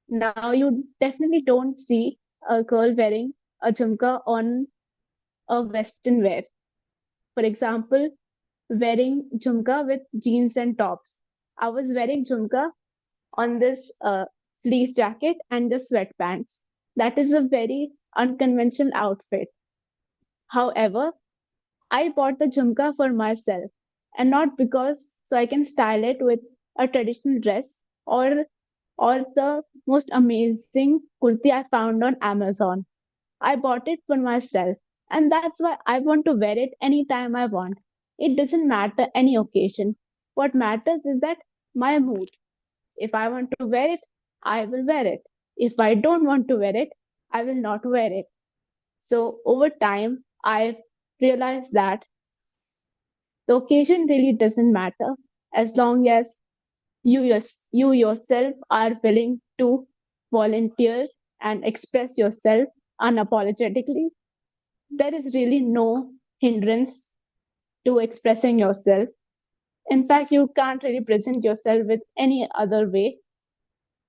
Now, you definitely don't see a girl wearing a jhumka on a Western wear. For example, wearing jhumka with jeans and tops. I was wearing jhumka on this fleece jacket and the sweatpants. That is a very unconventional outfit. However, I bought the jhumka for myself and not because so I can style it with a traditional dress or the most amazing kurti I found on Amazon. I bought it for myself and that's why I want to wear it anytime I want. It doesn't matter any occasion. What matters is that my mood. If I want to wear it, I will wear it. If I don't want to wear it, I will not wear it. So over time, I've realized that the occasion really doesn't matter as long as you yourself are willing to volunteer and express yourself unapologetically. There is really no hindrance to expressing yourself. In fact, you can't really present yourself with any other way.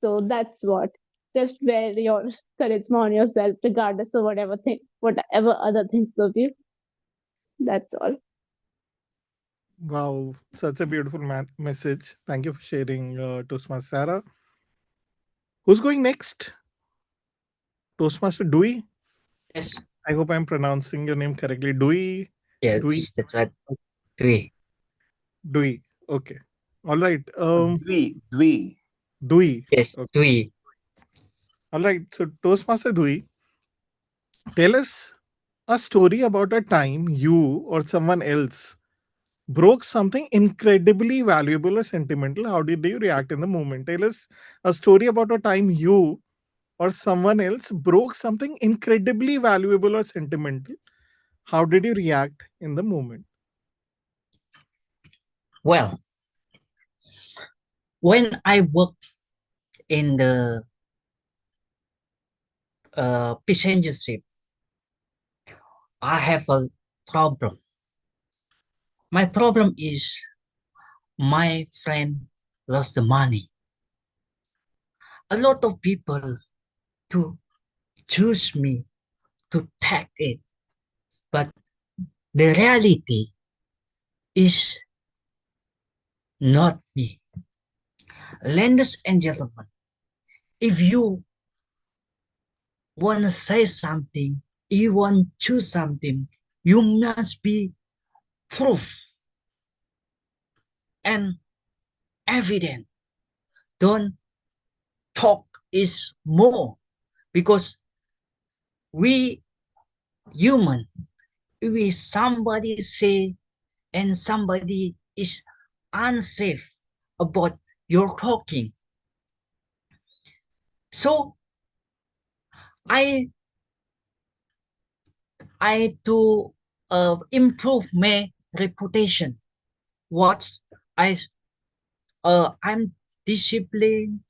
So that's what. Just wear your charisma on yourself, regardless of whatever other things of you. That's all. Wow, such a beautiful message. Thank you for sharing, Toastmaster Sarah. Who's going next? Toastmaster Dewey? Yes, I hope I'm pronouncing your name correctly. Dewey? Dewey? yes, that's right. Three. Dewey. Okay. All right. Dwi. Dewey. Yes, Okay. three. All right. So, Toastmaster Dewey, tell us a story about a time you or someone else broke something incredibly valuable or sentimental. How did you react in the moment? Tell us a story about a time you or someone else broke something incredibly valuable or sentimental. How did you react in the moment? Well, when I worked in the passenger ship, I have a problem. My problem is my friend lost the money. A lot of people to choose me to take it, but the reality is not me. Ladies and gentlemen, if you want to say something, you want to choose something, you must be proof and evident. Don't talk is more because we human, if somebody say and somebody is unsafe about your talking. So I to improve my reputation. What I I'm disciplined.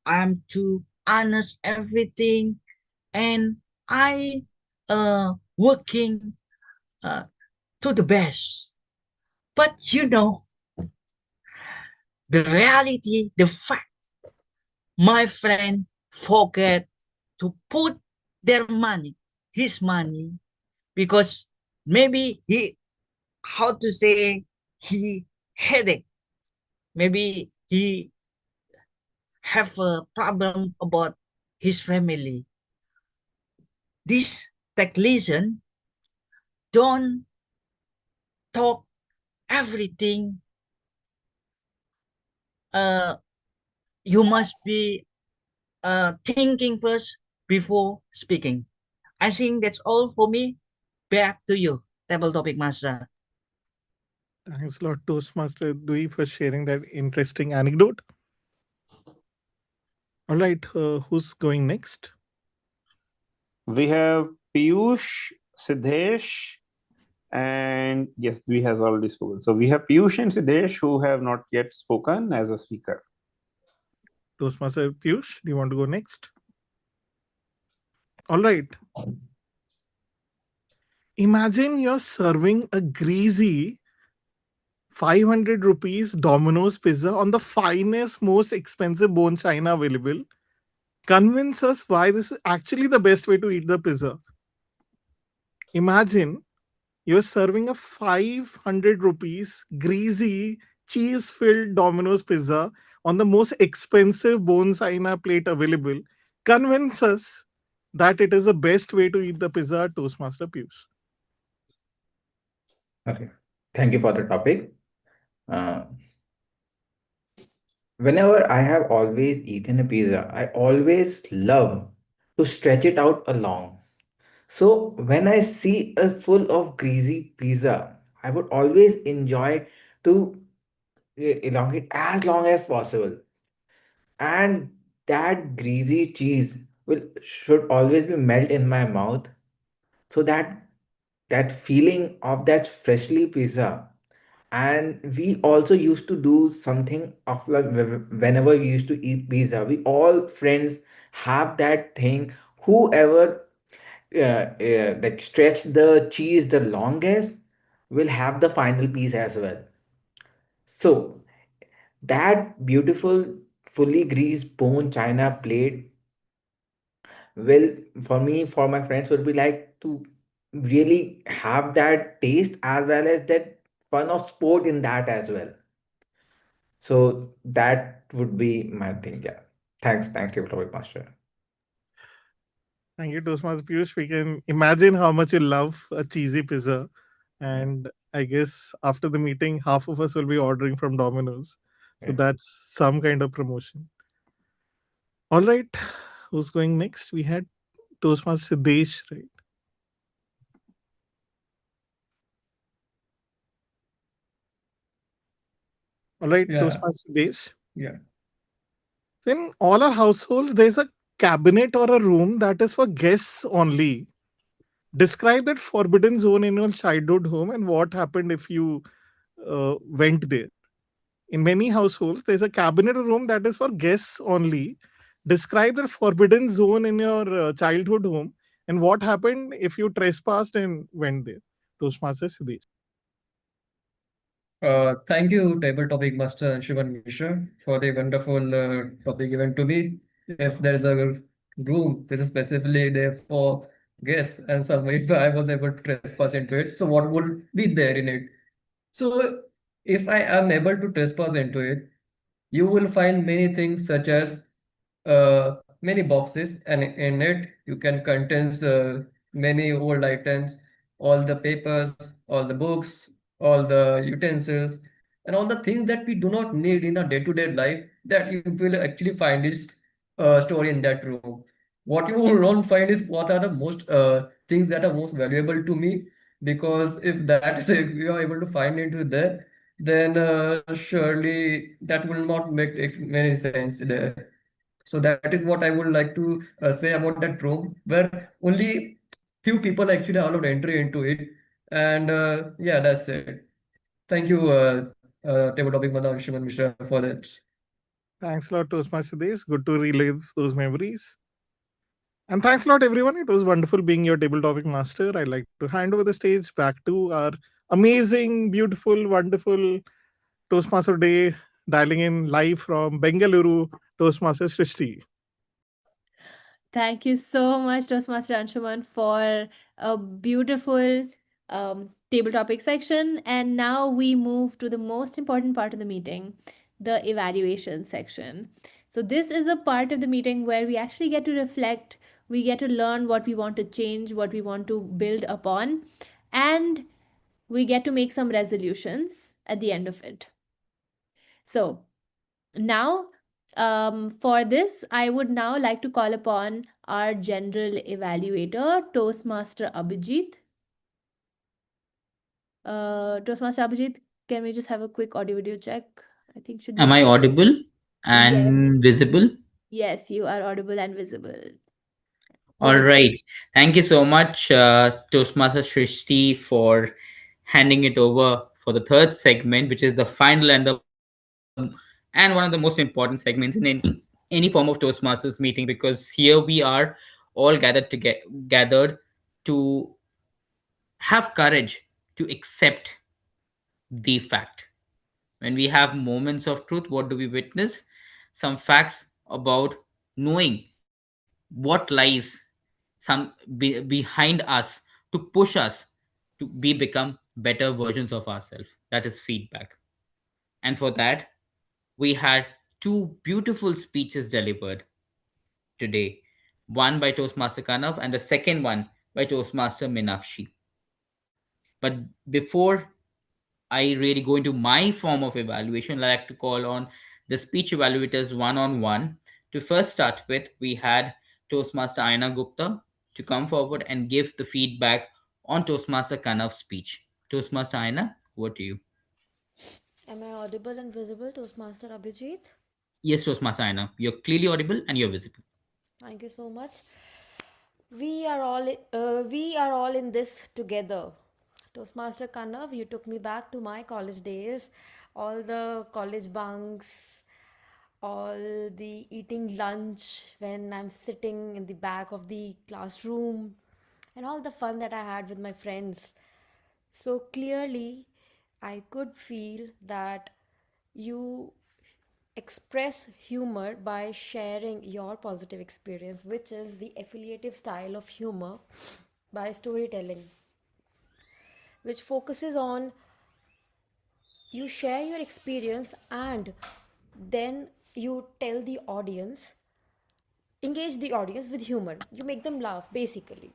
I'm too honest everything, and I working uh, to the best. But you know, the reality, the fact, my friend forget to put their money, his money, because maybe he, how to say, he headache maybe he have a problem about his family. This technician don't talk everything. Uh, you must be thinking first before speaking. I think that's all for me. Back to you, table topic master. Thanks a lot, Toastmaster Dewey, for sharing that interesting anecdote. All right, who's going next? We have Piyush, Siddesh, and yes, Dwi has already spoken. So we have Piyush and Siddesh who have not yet spoken as a speaker. Toastmaster Piyush, do you want to go next? All right. Imagine you're serving a greasy 500 rupees Domino's pizza on the finest, most expensive bone china available. Convince us why this is actually the best way to eat the pizza. Imagine you're serving a 500 rupees greasy, cheese filled Domino's pizza on the most expensive bone china plate available. Convince us that it is the best way to eat the pizza, Toastmaster Piyush. Okay. Thank you for the topic. Uh, Whenever I have always eaten a pizza, I always love to stretch it out along. So when I see a full of greasy pizza, I would always enjoy to elongate as long as possible. And that greasy cheese will should always be melt in my mouth, so that feeling of that freshly pizza. And we also used to do something of like whenever we used to eat pizza, we all friends have that thing. Whoever like stretch the cheese the longest will have the final piece as well. So that beautiful fully greased bone china plate will, for me, for my friends, would be like to really have that taste as well as that fun of sport in that as well. So that would be my thing. Yeah. Thanks, Table Topic Master. Thank you, Toastmaster Piyush. We can imagine how much you love a cheesy pizza. And I guess after the meeting, half of us will be ordering from Domino's. So Yeah. that's some kind of promotion. All right. Who's going next? We had Toastmaster Siddesh, right? All right, Yeah, Toastmaster Siddesh. yeah. So in all our households, there's a cabinet or a room that is for guests only. Describe that forbidden zone in your childhood home and what happened if you went there. In many households, there's a cabinet room that is for guests only. Describe the forbidden zone in your childhood home and what happened if you trespassed and went there. Toastmaster Siddesh. Thank you, Table Topic Master Shivan Mishra, for the wonderful topic given to me. If there is a room, this is specifically there for guests, and some if I was able to trespass into it, so what would be there in it? So, if I am able to trespass into it, you will find many things such as many boxes, and in it you can contains many old items, all the papers, all the books, all the utensils, and all the things that we do not need in our day-to-day life that you will actually find is stored in that room. What you will not find is what are the most things that are most valuable to me, because if that is if you are able to find into there, then surely that will not make many sense there. So that is what I would like to say about that room, where only few people actually allowed entry into it. And yeah, that's it. Thank you, Table Topic Madam Shriman Mishra, for that. Thanks a lot, Toastmaster Siddesh. Good to relive those memories. And thanks a lot, everyone. It was wonderful being your table topic master. I'd like to hand over the stage back to our amazing, beautiful, wonderful Toastmaster Day, dialing in live from Bengaluru, Toastmaster Srishti. Thank you so much, Toastmaster Anshuman, for a beautiful table topic section. And now we move to the most important part of the meeting, the evaluation section. So, this is the part of the meeting where we actually get to reflect, we get to learn what we want to change, what we want to build upon, and we get to make some resolutions at the end of it. So, now, for this, I would now like to call upon our general evaluator, Toastmaster Abhijit. Toastmaster Abhijit, can we just have a quick audio video check? I think should be. Am I audible Yes. and visible? Yes, you are audible and visible. All Over to you. right. Thank you so much, Toastmaster Shrishti, for handing it over for the third segment, which is the final and one of the most important segments in any form of Toastmasters meeting, because here we are all gathered to have courage to accept the fact. When we have moments of truth, what do we witness? Some facts about knowing what lies behind us to push us to become better versions of ourselves. That is feedback. And for that, we had two beautiful speeches delivered today, one by Toastmaster Kanav and the second one by Toastmaster Minakshi. But before I really go into my form of evaluation, I like to call on the speech evaluators one on one. To first start with, we had Toastmaster Aina Gupta to come forward and give the feedback on Toastmaster Kanav's speech. Toastmaster Aina, over to you. Am I audible and visible, Toastmaster Abhijit? Yes, Toastmaster Aina, you're clearly audible and you're visible. Thank you so much. We are all in this together. Toastmaster Kanav, you took me back to my college days, all the college bunks, all the eating lunch when I'm sitting in the back of the classroom, and all the fun that I had with my friends. So clearly, I could feel that you express humor by sharing your positive experience, which is the affiliative style of humor by storytelling, which focuses on you share your experience and then you tell the audience, engage the audience with humor. You make them laugh, basically.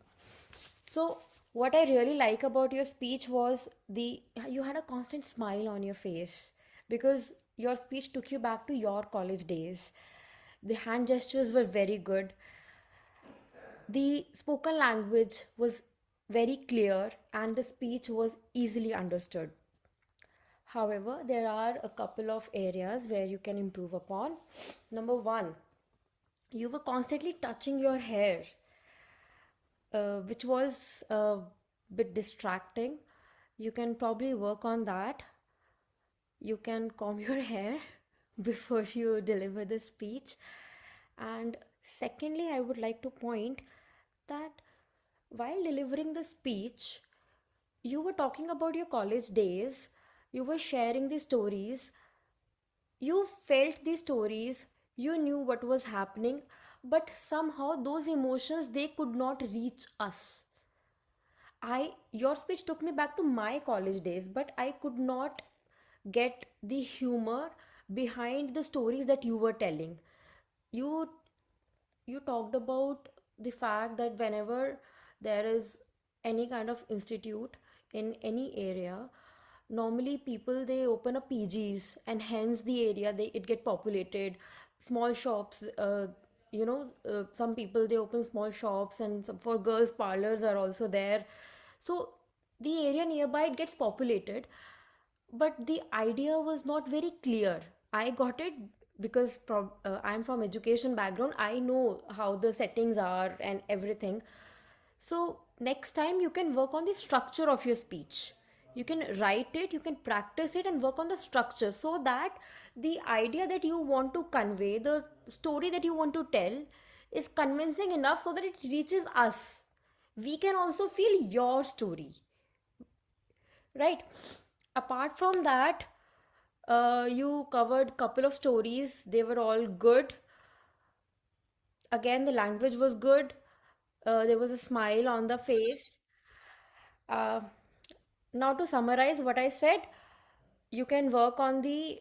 So, what I really like about your speech was the you had a constant smile on your face because your speech took you back to your college days. The hand gestures were very good. The spoken language was very clear and the speech was easily understood. However, there are a couple of areas where you can improve upon. Number one, you were constantly touching your hair, which was a bit distracting. You can probably work on that. You can comb your hair before you deliver the speech. And secondly, I would like to point that while delivering the speech, you were talking about your college days, you were sharing the stories, you felt the stories, you knew what was happening, but somehow those emotions they could not reach us. I Your speech took me back to my college days, but I could not get the humor behind the stories that you were telling. You you talked about the fact that whenever there is any kind of institute in any area, normally people they open up pgs and hence the area it get populated. Small shops, some people they open small shops, and some, for girls parlors are also there. So the area nearby it gets populated, but the idea was not very clear. I got it because I'm from education background. I know how the settings are and everything. So next time you can work on the structure of your speech. You can write it, you can practice it, and work on the structure so that the idea that you want to convey, the story that you want to tell, is convincing enough so that it reaches us. We can also feel your story, right? Apart from that, you covered couple of stories. They were all good. Again, the language was good. There was a smile on the face. uh, Now to summarize what I said, you can work on the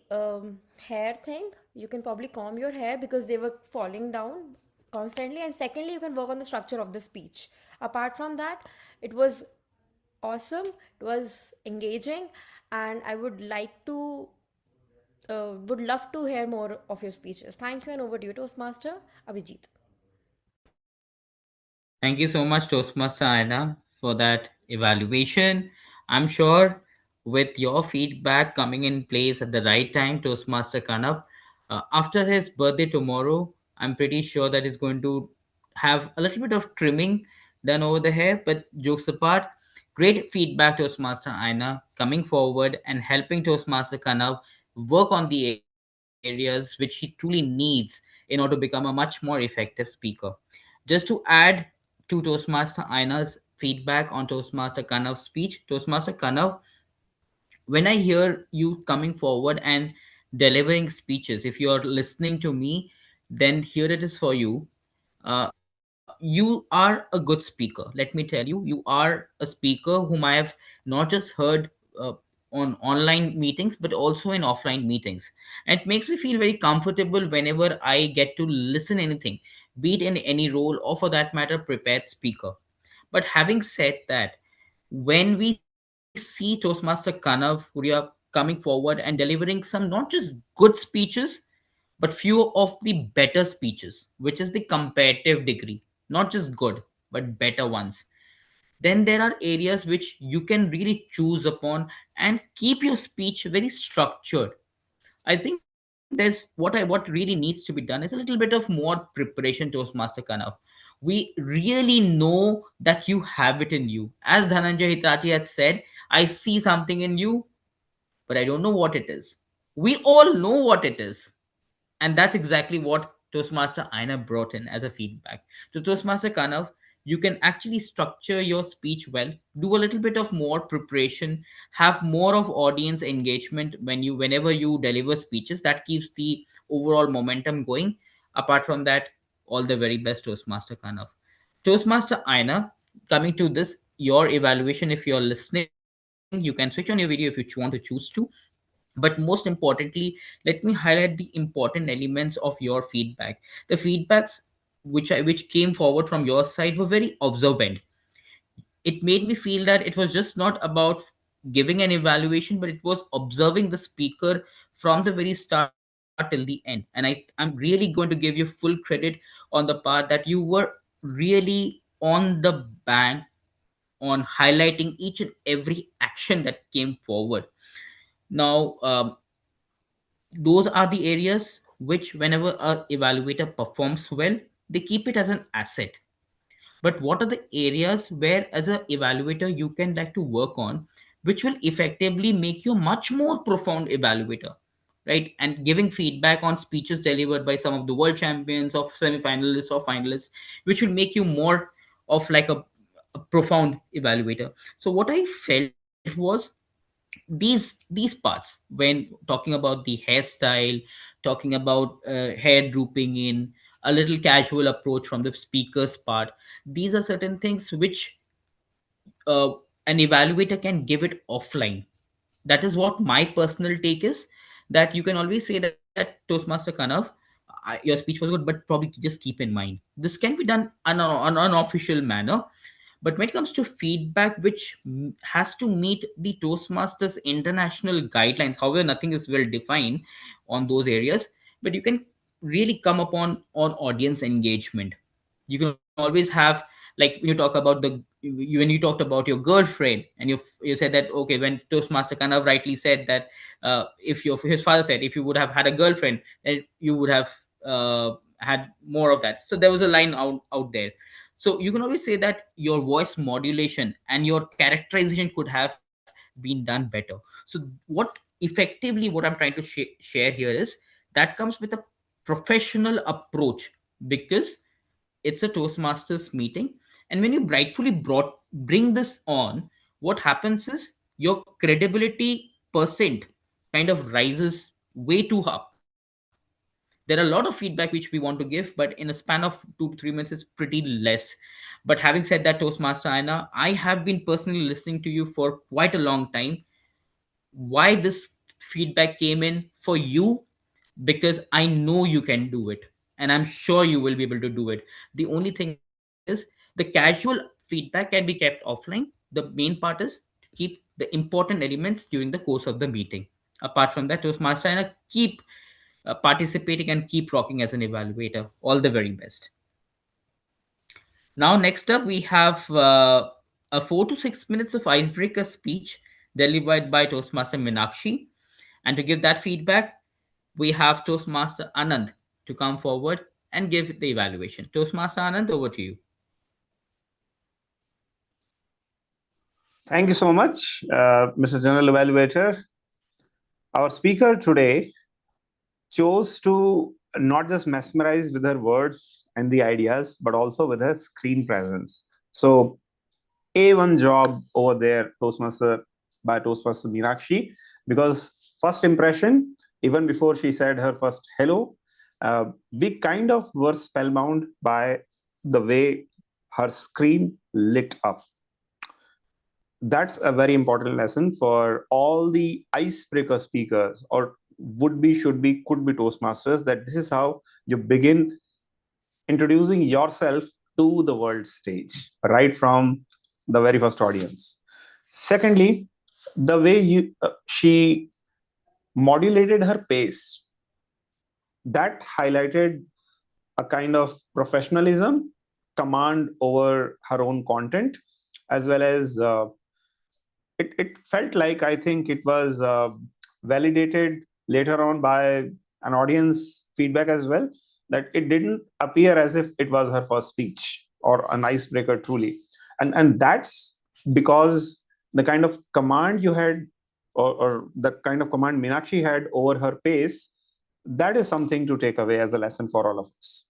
hair thing. You can probably comb your hair because they were falling down constantly. And secondly, you can work on the structure of the speech. Apart from that, it was awesome, it was engaging, and I would love to hear more of your speeches. Thank you, and over to you, Toastmaster Abhijit. Thank you so much, Toastmaster Aina, for that evaluation. I'm sure with your feedback coming in place at the right time, Toastmaster Kanab, after his birthday tomorrow, I'm pretty sure that he's going to have a little bit of trimming done over the hair. But jokes apart, great feedback, Toastmaster Aina, coming forward and helping Toastmaster Kanab work on the areas which he truly needs in order to become a much more effective speaker. Just to add to Toastmaster Aina's feedback on Toastmaster Kanav's speech, Toastmaster Kanav, when I hear you coming forward and delivering speeches, if you're listening to me, then here it is for you. You are a good speaker. Let me tell you, you are a speaker whom I have not just heard uh, on online meetings, but also in offline meetings. And it makes me feel very comfortable whenever I get to listen anything, be it in any role or for that matter, prepared speaker. But having said that, when we see Toastmaster Kanav, who are coming forward and delivering some not just good speeches, but few of the better speeches, which is the comparative degree, not just good, but better ones, then there are areas which you can really choose upon and keep your speech very structured. I think what really needs to be done is a little bit of more preparation, Toastmaster Kanav. We really know that you have it in you. As Dhananjay Hitachi had said, I see something in you, but I don't know what it is. We all know what it is. And that's exactly what Toastmaster Aina brought in as a feedback. To Toastmaster Kanav, you can actually structure your speech well, do a little bit of more preparation, have more of audience engagement whenever you deliver speeches. That keeps the overall momentum going. Apart from that, all the very best, Toastmaster Kanav. Toastmaster Aina, coming to this, your evaluation, if you're listening, you can switch on your video if you want to choose to. But most importantly, let me highlight the important elements of your feedback. The feedbacks which came forward from your side were very observant. It made me feel that it was just not about giving an evaluation, but it was observing the speaker from the very start till the end. And I'm really going to give you full credit on the part that you were really on the bang on highlighting each and every action that came forward. Now, those are the areas which, whenever a evaluator performs well, they keep it as an asset. But what are the areas where, as an evaluator, you can like to work on, which will effectively make you a much more profound evaluator, right? And giving feedback on speeches delivered by some of the world champions, of semi-finalists or finalists, which will make you more of like a profound evaluator. So what I felt was these parts, when talking about the hairstyle, talking about hair drooping in, a little casual approach from the speaker's part, these are certain things which uh, an evaluator can give it offline. That is what my personal take is, that you can always say that Toastmaster Kanav, your speech was good, but probably just keep in mind this can be done on an unofficial manner. But when it comes to feedback which has to meet the Toastmasters international guidelines, however, nothing is well defined on those areas, but you can really come upon on audience engagement. You can always have, like when you talk about when you talked about your girlfriend, and you said that, okay, when Toastmaster kind of rightly said that, if your his father said if you would have had a girlfriend, then you would have had more of that. So there was a line out there. So you can always say that your voice modulation and your characterization could have been done better. So what effectively what I'm trying to share here is that comes with a professional approach, because it's a Toastmasters meeting. And when you rightfully bring this on, what happens is your credibility percent kind of rises way too up. There are a lot of feedback which we want to give, but in a span of 2 to 3 minutes, it's pretty less. But having said that, Toastmaster Aina, I have been personally listening to you for quite a long time. Why this feedback came in for you because I know you can do it and I'm sure you will be able to do it. The only thing is the casual feedback can be kept offline. The main part is to keep the important elements during the course of the meeting. Apart from that, Toastmaster and I keep participating and keep rocking as an evaluator. All the very best. Now, next up, we have a 4 to 6 minutes of icebreaker speech delivered by Toastmaster Minakshi. And to give that feedback, we have Toastmaster Anand to come forward and give the evaluation. Toastmaster Anand, over to you. Thank you so much, Mr. General Evaluator. Our speaker today chose to not just mesmerize with her words and the ideas, but also with her screen presence. So, A1 job over there, Toastmaster Meenakshi, because first impression, even before she said her first hello, we kind of were spellbound by the way her screen lit up. That's a very important lesson for all the icebreaker speakers or would be, should be, could be Toastmasters, that this is how you begin introducing yourself to the world stage, right from the very first audience. Secondly, the way she modulated her pace, that highlighted a kind of professionalism, command over her own content, as well as it felt like, I think it was validated later on by an audience feedback as well, that it didn't appear as if it was her first speech or an icebreaker truly. And that's because the kind of command you had, or the kind of command Meenakshi had over her pace, that is something to take away as a lesson for all of us.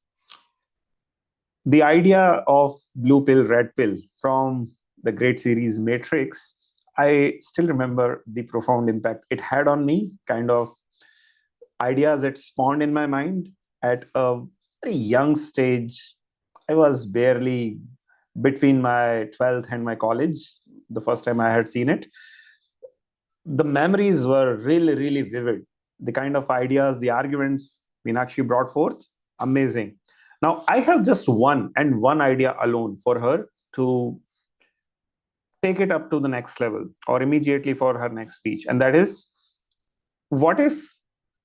The idea of blue pill, red pill from the great series Matrix, I still remember the profound impact it had on me, kind of ideas it spawned in my mind at a very young stage. I was barely between my 12th and my college, the first time I had seen it. The memories were really, really vivid. The kind of ideas, the arguments Meenakshi brought forth, amazing. Now, I have just one idea alone for her to take it up to the next level or immediately for her next speech. And that is, what if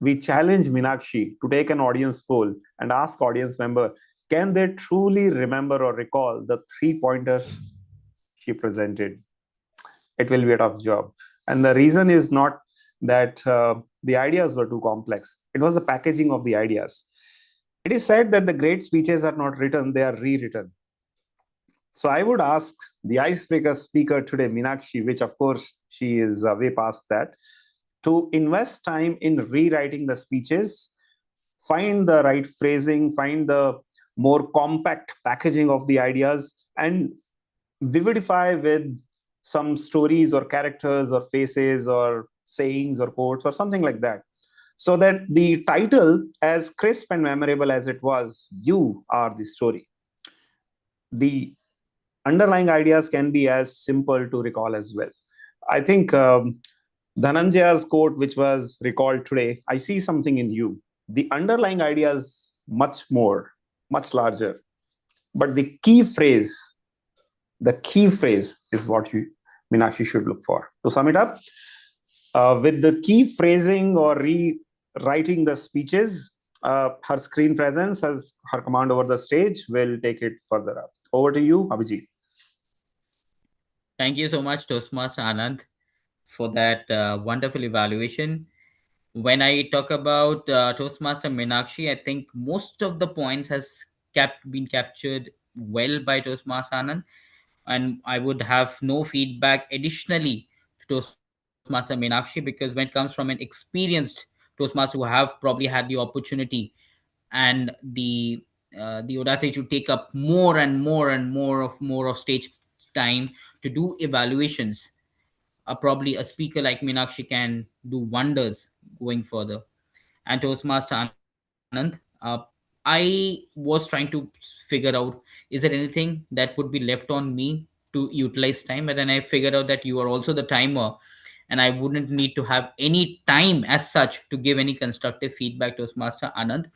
we challenge Meenakshi to take an audience poll and ask audience member, can they truly remember or recall the 3 pointers she presented? It will be a tough job. And the reason is not that the ideas were too complex. It was the packaging of the ideas. It is said that the great speeches are not written, they are rewritten. So I would ask the icebreaker speaker today, Meenakshi, which of course she is way past that, to invest time in rewriting the speeches, find the right phrasing, find the more compact packaging of the ideas, and vividify with some stories or characters or faces or sayings or quotes or something like that. So that the title, as crisp and memorable as it was, you are the story. The underlying ideas can be as simple to recall as well. I think Dhananjaya's quote, which was recalled today, I see something in you. The underlying idea is much more, much larger. But the key phrase is what Meenakshi should look for. To sum it up, with the key phrasing or rewriting the speeches, her screen presence, as her command over the stage, will take it further up. Over to you, Abhijit. Thank you so much, Toastmaster Anand, for that wonderful evaluation. When I talk about Toastmaster Meenakshi, I think most of the points has been captured well by Toastmaster Anand, and I would have no feedback additionally to Toastmaster Meenakshi, because when it comes from an experienced Toastmaster who have probably had the opportunity and the audacity to take up more and more of stage time to do evaluations, probably a speaker like Meenakshi can do wonders going further. And Toastmaster Anand, I was trying to figure out, is there anything that would be left on me to utilize time? And then I figured out that you are also the timer, and I wouldn't need to have any time as such to give any constructive feedback to Toastmaster Anand.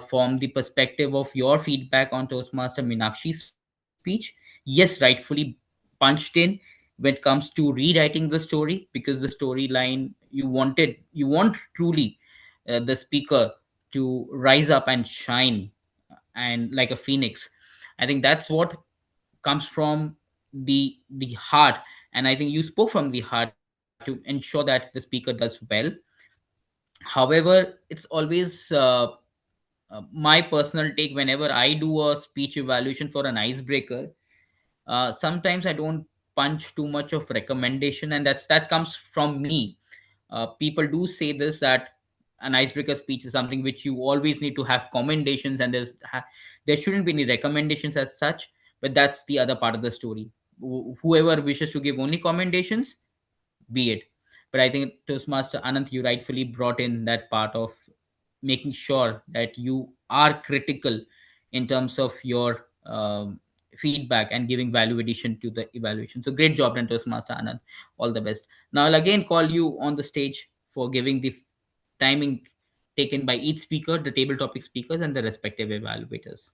From the perspective of your feedback on Toastmaster Meenakshi's speech, yes, rightfully punched in when it comes to rewriting the story, because the storyline you want truly the speaker to rise up and shine and like a phoenix. I think that's what comes from the heart, and I think you spoke from the heart to ensure that the speaker does well. However, it's always my personal take whenever I do a speech evaluation for an icebreaker. Sometimes I don't punch too much of recommendation, and that comes from me. People do say this, that an icebreaker speech is something which you always need to have commendations, and there shouldn't be any recommendations as such. But that's the other part of the story. Whoever wishes to give only commendations, be it. But I think Toastmaster Anant, you rightfully brought in that part of making sure that you are critical in terms of your feedback and giving value addition to the evaluation. So great job done, Toastmaster Anand. All the best. Now I'll again call you on the stage for giving the timing taken by each speaker, the table topic speakers, and the respective evaluators.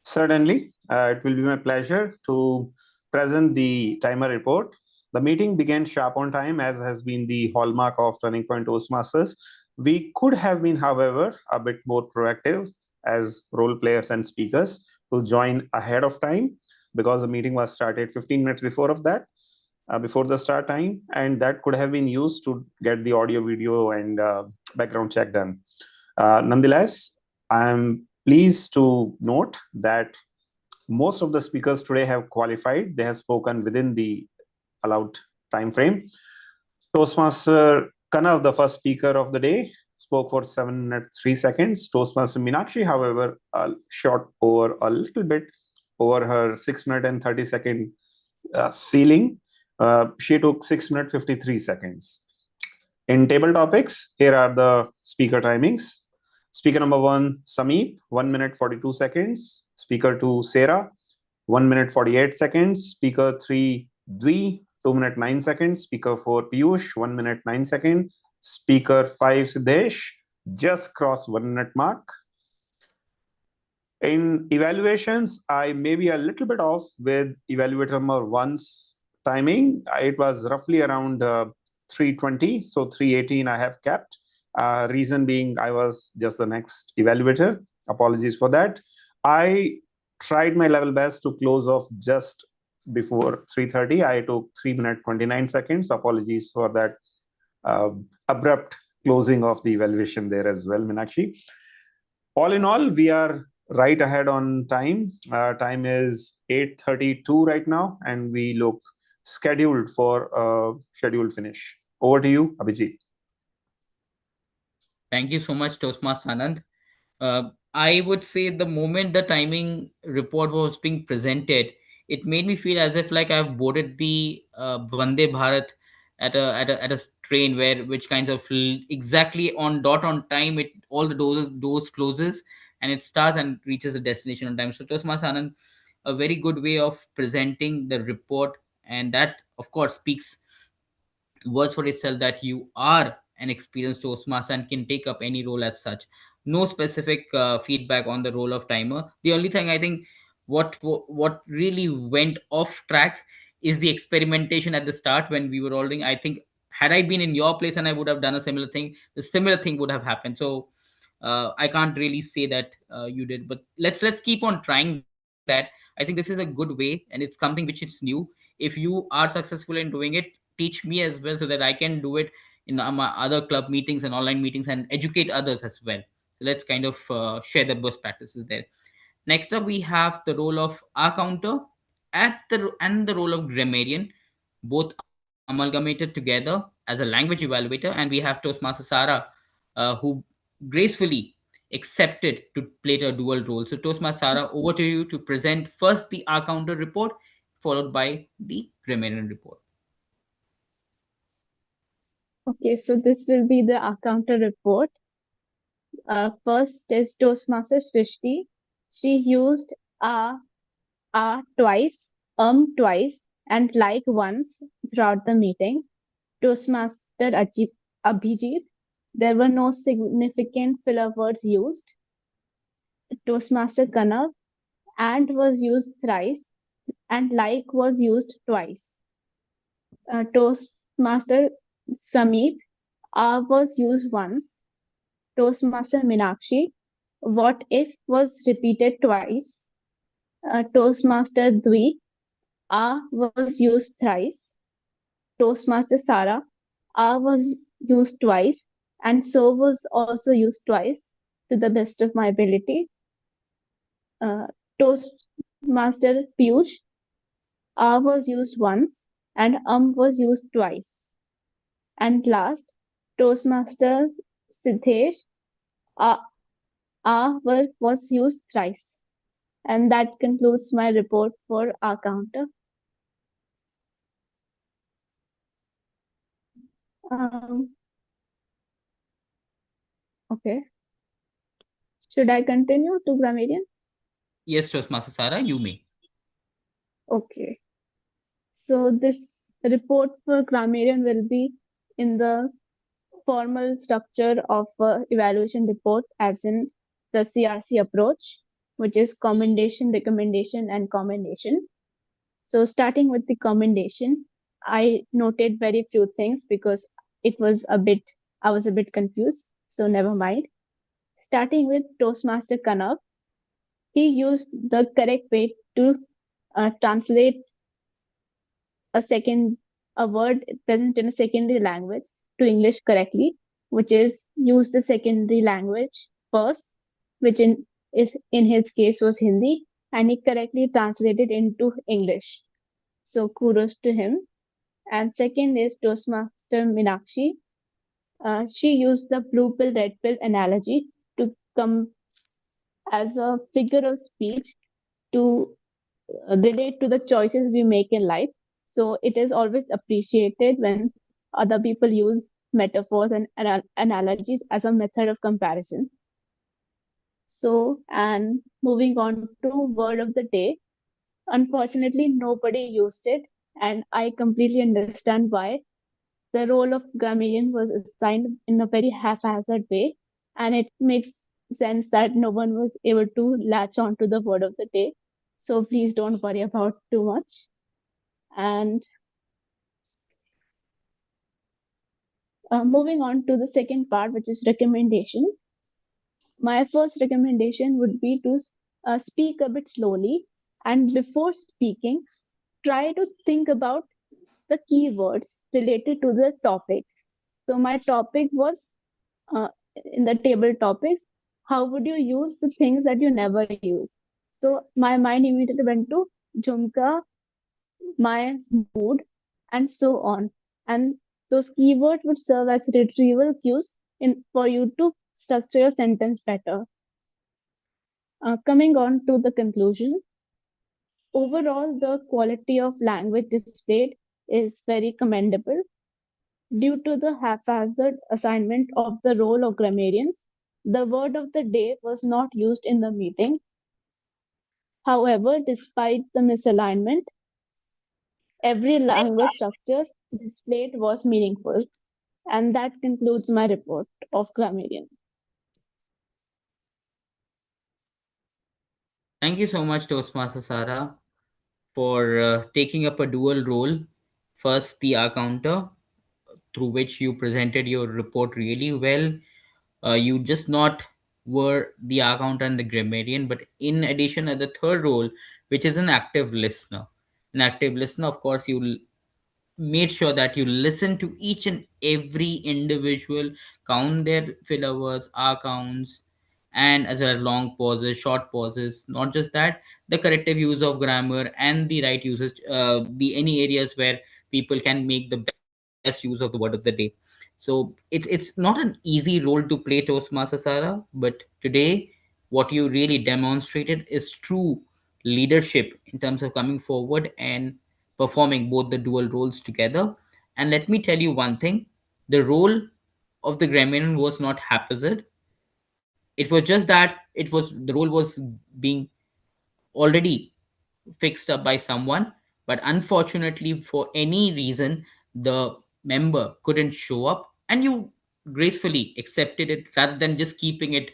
Certainly, it will be my pleasure to present the timer report. The meeting began sharp on time, as has been the hallmark of Turning Point Toastmasters. We could have been, however, a bit more proactive as role players and speakers to join ahead of time, because the meeting was started 15 minutes before of that, before the start time, and that could have been used to get the audio, video, and background check done. Nonetheless, I'm pleased to note that most of the speakers today have qualified. They have spoken within the allowed time frame. Toastmaster Kanav, the first speaker of the day, spoke for 7 minutes 3 seconds. Toastmaster Meenakshi, however, shot over a little bit over her 6 minute and 30 second ceiling. She took 6 minutes 53 seconds. In table topics, here are the speaker timings. Speaker number 1, Sameep, 1 minute 42 seconds. Speaker 2, Sarah, 1 minute 48 seconds. Speaker 3, Dwi, 2 minute 9 seconds. Speaker 4, Piyush, 1 minute 9 seconds. Speaker 5, Siddesh, just crossed 1 minute mark. In evaluations, I may be a little bit off with evaluator number 1's timing. It was roughly around 3:20, so 3:18 I have kept. Reason being, I was just the next evaluator. Apologies for that. I tried my level best to close off just before 3:30. I took 3 minutes 29 seconds. Apologies for that abrupt closing of the evaluation there as well, Meenakshi. All in all, we are right ahead on time. Time is 8:32 right now, and we look scheduled for a scheduled finish. Over to you, Abhijit. Thank you so much, Toastmaster Anand. I would say the moment the timing report was being presented, it made me feel as if like I've boarded the Vande Bharat at a train where which kinds of exactly on dot on time it all the doors closes and it starts and reaches the destination on time. So Toastmaster Anand, a very good way of presenting the report, and that of course speaks words for itself that you are an experienced Toastmaster and can take up any role as such. No specific feedback on the role of timer. The only thing I think what really went off track is the experimentation at the start when we were rolling. I think had I been in your place and I would have done a similar thing, the similar thing would have happened. So I can't really say that you did, but let's keep on trying that. I think this is a good way, and it's something which is new. If you are successful in doing it, teach me as well so that I can do it in my other club meetings and online meetings and educate others as well. So let's kind of share the best practices there. Next up, we have the role of R counter and the role of grammarian, both amalgamated together as a language evaluator. And we have Toastmaster Sarah, who gracefully accepted to play a dual role. So Toastmaster Sarah, over to you to present first the R counter report, followed by the grammarian report. Okay, so this will be the counter report. First is Toastmaster Srishti. She used a twice, twice, and like once throughout the meeting. Toastmaster Abhijit, there were no significant filler words used. Toastmaster Kanav, and was used thrice, and like was used twice. Toastmaster Samit, was used once. Toastmaster Minakshi, what if was repeated twice. Toastmaster Dwi, was used thrice. Toastmaster Sara, was used twice, and so was also used twice to the best of my ability. Uh, Toastmaster Piyush, was used once, and was used twice. And last, Toastmaster Siddhesh, uh, was used thrice. And that concludes my report for our counter. Um, okay. Should I continue to grammarian? Yes, Toastmaster Sara, you may. Okay. So this report for grammarian will be in the formal structure of evaluation report, as in the CRC approach, which is commendation, recommendation, and commendation. So starting with the commendation, I noted very few things because I was a bit confused. So never mind. Starting with Toastmaster Kanav, he used the correct way to translate a second a word present in a secondary language to English correctly, which is use the secondary language first, which in his case was Hindi, and he correctly translated into English. So kudos to him. And second is Toastmaster Minakshi. She used the blue pill, red pill analogy to come as a figure of speech to relate to the choices we make in life. So it is always appreciated when other people use metaphors and analogies as a method of comparison. So, and moving on to word of the day, unfortunately, nobody used it, and I completely understand why. The role of grammarian was assigned in a very haphazard way, and it makes sense that no one was able to latch on to the word of the day. So please don't worry about too much. And moving on to the second part, which is recommendation. My first recommendation would be to speak a bit slowly, and before speaking, try to think about the keywords related to the topic. So my topic was uh, in the table topics, how would you use the things that you never use? So my mind immediately went to Jhumka, my mood, and so on. And those keywords would serve as retrieval cues for you to structure your sentence better. Coming on to the conclusion, overall, the quality of language displayed is very commendable. Due to the haphazard assignment of the role of grammarians, the word of the day was not used in the meeting. However, despite the misalignment, every language structure displayed was meaningful. And that concludes my report of grammarian. Thank you so much, Toastmaster Sara, for taking up a dual role. First, the R counter, through which you presented your report really well. You just not were the R counter and the grammarian, but in addition, the third role, which is an active listener. An active listener, of course, you made sure that you listen to each and every individual, count their filler words, R counts, and as well as long pauses, short pauses. Not just that, the corrective use of grammar and the right usage, be any areas where people can make the best use of the word of the day. So it's not an easy role to play, Toastmaster Sara, but today what you really demonstrated is true leadership in terms of coming forward and performing both the dual roles together. And let me tell you one thing, the role of the grammarian was not haphazard. It was just that the role was being already fixed up by someone, But unfortunately, for any reason, the member couldn't show up, and you gracefully accepted it rather than just keeping it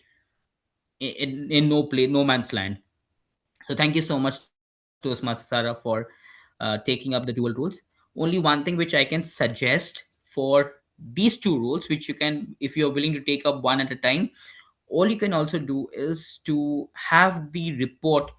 in no man's land. So thank you so much, Toastmaster Sara, for taking up the dual rules. Only one thing which I can suggest for these two rules, which you can, if you're willing to take up one at a time, all you can also do is to have the report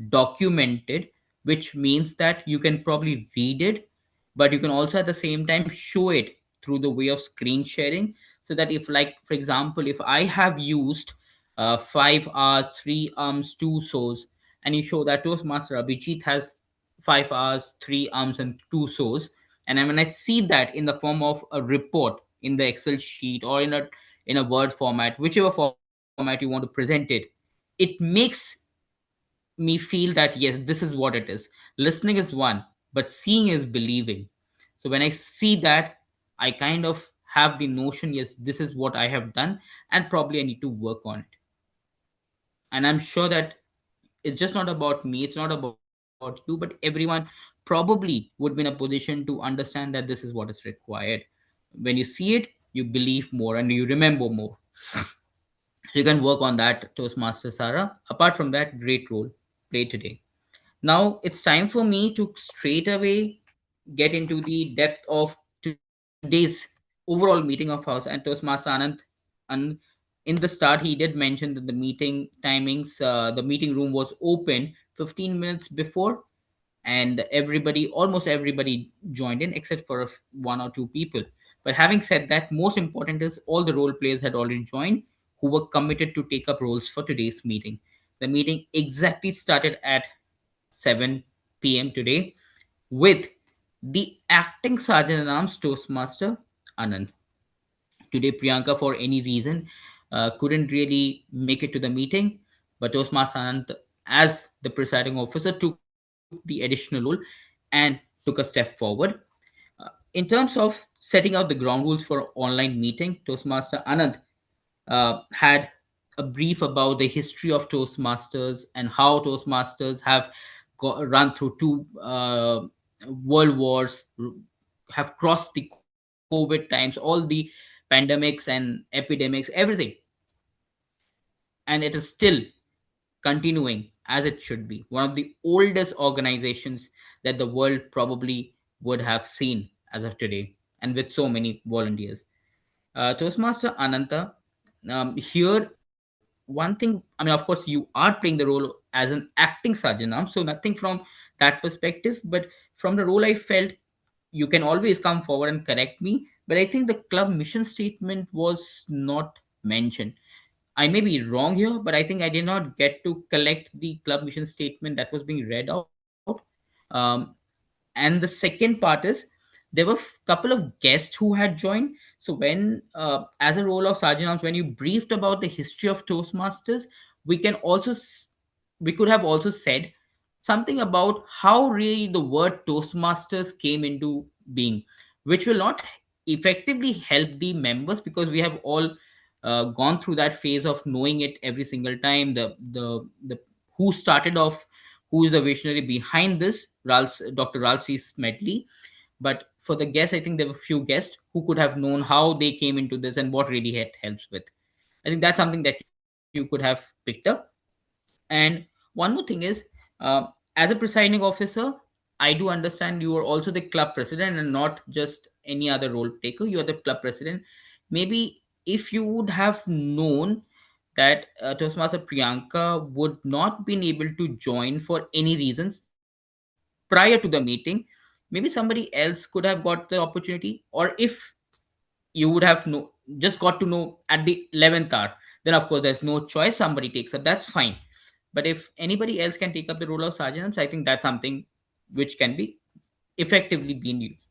documented, which means that you can probably read it, but you can also at the same time show it through the way of screen sharing. So that if, like, for example, if I have used 5 hours, 3 arms, 2 sows, and you show that Toastmaster Abhijit has 5 hours, 3 arms, and 2 sows, and then when I see that in the form of a report in the Excel sheet or in a Word format, whichever format you want to present it, it makes me feel that yes, this is what it is. Listening is one, but seeing is believing. So when I see that, I kind of have the notion, yes, this is what I have done, and probably I need to work on it. And I'm sure that it's just not about me, it's not about you, but everyone probably would be in a position to understand that this is what is required. When you see it, you believe more and you remember more. So you can work on that, Toastmaster Sarah. Apart from that, great role played today. Now it's time for me to straight away get into the depth of today's overall meeting of house. And Toastmaster Anand, and in the start he did mention that the meeting timings, the meeting room was open 15 minutes before, and everybody, almost everybody, joined in except for one or two people. But having said that, most important is all the role players had already joined who were committed to take up roles for today's meeting. The meeting exactly started at 7 p.m. today with the acting sergeant at arms Toastmaster Anand. Today, Priyanka, for any reason, couldn't really make it to the meeting, but Toastmaster Anand, as the presiding officer, took the additional role and took a step forward. In terms of setting out the ground rules for online meeting, Toastmaster Anand had a brief about the history of Toastmasters and how Toastmasters have run through two world wars, have crossed the COVID times, all the pandemics and epidemics, everything, and it is still continuing as it should be. One of the oldest organizations that the world probably would have seen as of today, and with so many volunteers. Toastmaster Ananta, here, one thing, I mean, of course, you are playing the role as an acting sergeant now, so nothing from that perspective, but from the role I felt, you can always come forward and correct me, but I think the club mission statement was not mentioned. I may be wrong here, but I think I did not get to collect the club mission statement that was being read out. Um, and the second part is there were couple of guests who had joined. So when, as a role of sergeant arms, when you briefed about the history of Toastmasters, we can also we could have also said something about how really the word Toastmasters came into being, which will not effectively help the members because we have all gone through that phase of knowing it every single time. The who started off, who is the visionary behind this, Dr. Ralph C. Smedley. But for the guests, I think there were few guests who could have known how they came into this and what really helps with. I think that's something that you could have picked up. And one more thing is, uh, as a presiding officer, I do understand you are also the club president and not just any other role taker. You are the club president. Maybe if you would have known that Toastmaster Priyanka would not been able to join for any reasons prior to the meeting, maybe somebody else could have got the opportunity. Or if you would have just got to know at the 11th hour, then of course there's no choice, somebody takes up, that's fine. But if anybody else can take up the role of sergeant, I think that's something which can be effectively being used.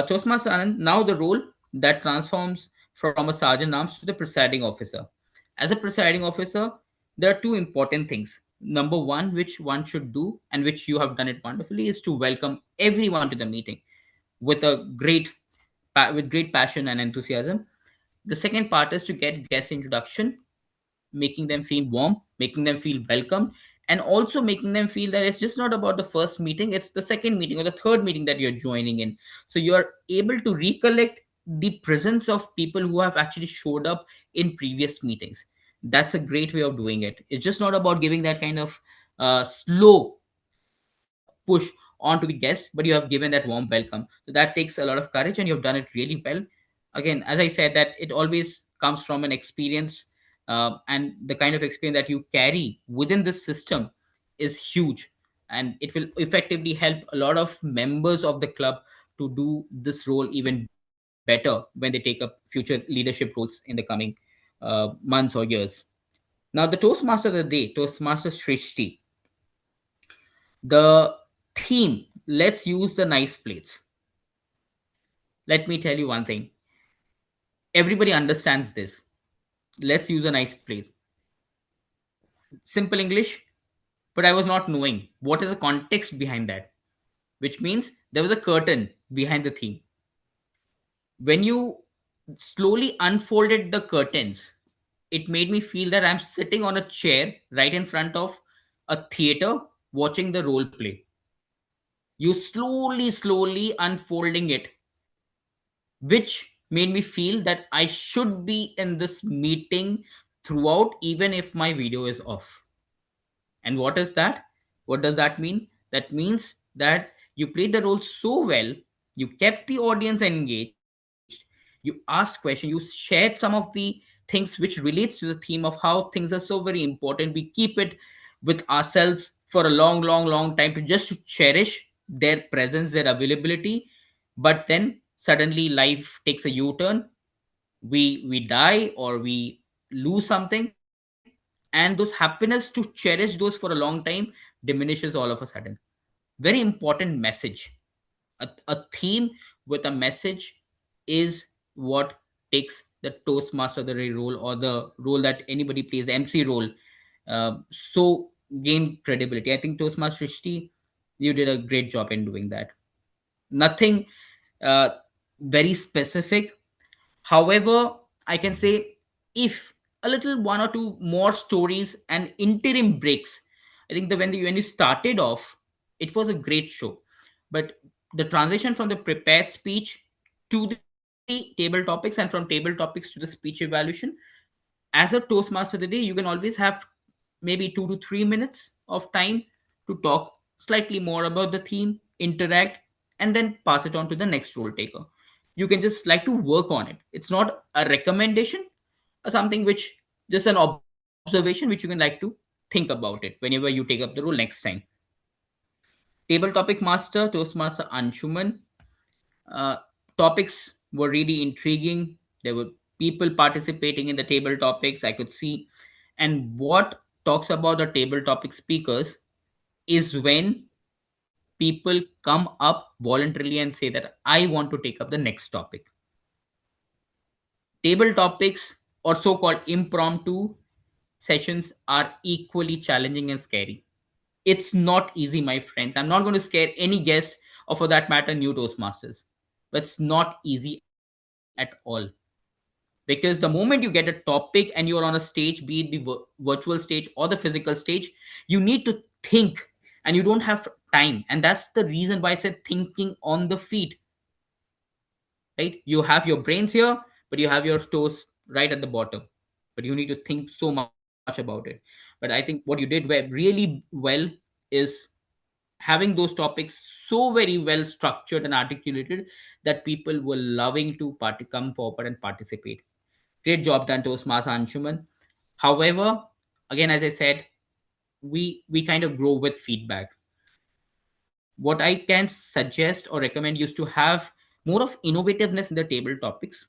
Toastmaster Anand, now the role that transforms from a sergeant arms to the presiding officer. As a presiding officer, there are two important things. Number one, which one should do, and which you have done it wonderfully, is to welcome everyone to the meeting with a with great passion and enthusiasm. The second part is to get guest introduction, making them feel warm, making them feel welcome, and also making them feel that it's just not about the first meeting, it's the second meeting or the third meeting that you're joining in. So you are able to recollect the presence of people who have actually showed up in previous meetings. That's a great way of doing it. It's just not about giving that kind of slow push onto the guest, but you have given that warm welcome. So that takes a lot of courage, and you've done it really well. Again, as I said, that it always comes from an experience, and the kind of experience that you carry within this system is huge, and it will effectively help a lot of members of the club to do this role even better when they take up future leadership roles in the coming months or years. Now, the Toastmaster of the day, Toastmaster Shrishti, the theme, let's use the nice plates. Let me tell you one thing. Everybody understands this. Let's use a nice place. Simple English, but I was not knowing what is the context behind that, which means there was a curtain behind the theme. When you slowly unfolded the curtains, it made me feel that I'm sitting on a chair right in front of a theater watching the role play. You slowly unfolding it, which made me feel that I should be in this meeting throughout, even if my video is off. And what is that? What does that mean? That means that you played the role so well, you kept the audience engaged, you asked questions, you shared some of the things which relates to the theme of how things are so very important. We keep it with ourselves for a long time to just to cherish their presence, their availability. But then suddenly life takes a U-turn. We die or we lose something, and those happiness to cherish those for a long time diminishes all of a sudden. Very important message. A theme with a message is what takes the Toastmaster the role, or the role that anybody plays, the MC role, so gain credibility. I think Toastmaster Shrishti, you did a great job in doing that. Nothing uh, very specific. However, I can say, if a little one or two more stories and interim breaks, I think that when you started off, it was a great show, but the transition from the prepared speech to the table topics, and from table topics to the speech evaluation, as a Toastmaster today, you can always have maybe 2 to 3 minutes of time to talk slightly more about the theme, interact, and then pass it on to the next role taker. You can just like to work on it. It's not a recommendation or something which, just an observation which you can like to think about it whenever you take up the role next time. Table topic master, Toastmaster Anshuman. Uh, Topics were really intriguing. There were people participating in the table topics, I could see. And what talks about the table topic speakers is when people come up voluntarily and say that I want to take up the next topic. Table topics, or so called impromptu sessions, are equally challenging and scary. It's not easy, my friends. I'm not going to scare any guest, or for that matter, new Toastmasters. But it's not easy at all. Because the moment you get a topic and you're on a stage, be it the virtual stage or the physical stage, you need to think, and you don't have time. And that's the reason why I said thinking on the feet, right? You have your brains here, but you have your toes right at the bottom. But you need to think so much about it. But I think what you did really well is having those topics so very well structured and articulated that people were loving to come forward and participate. Great job done, Toastmaster Anshuman. However, again, as I said, we kind of grow with feedback. What I can suggest or recommend is to have more of innovativeness in the table topics,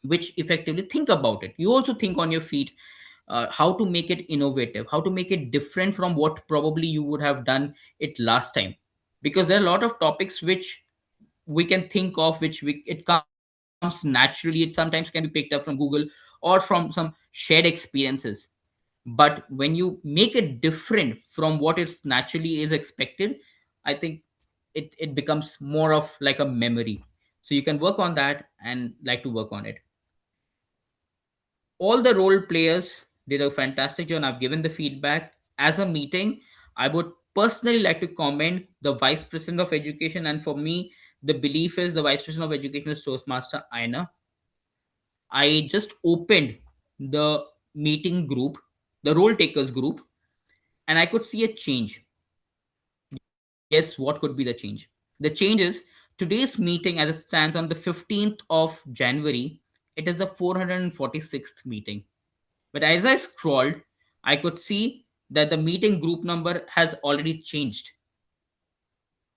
which effectively think about it. You also think on your feet, how to make it innovative, how to make it different from what probably you would have done it last time. Because there are a lot of topics which we can think of, which it comes naturally. It sometimes can be picked up from Google or from some shared experiences. But when you make it different from what it naturally is expected, I think it becomes more of like a memory. So you can work on that and like to work on it. All the role players did a fantastic job. I've given the feedback. as a meeting, I would personally like to commend the Vice President of Education. And for me, the belief is the Vice President of Education is Toastmaster Aina. I just opened the meeting group, the role takers group, and I could see a change. Yes, what could be the change? The change is today's meeting, as it stands on the 15th of January, it is the 446th meeting. But as I scrolled, I could see that the meeting group number has already changed.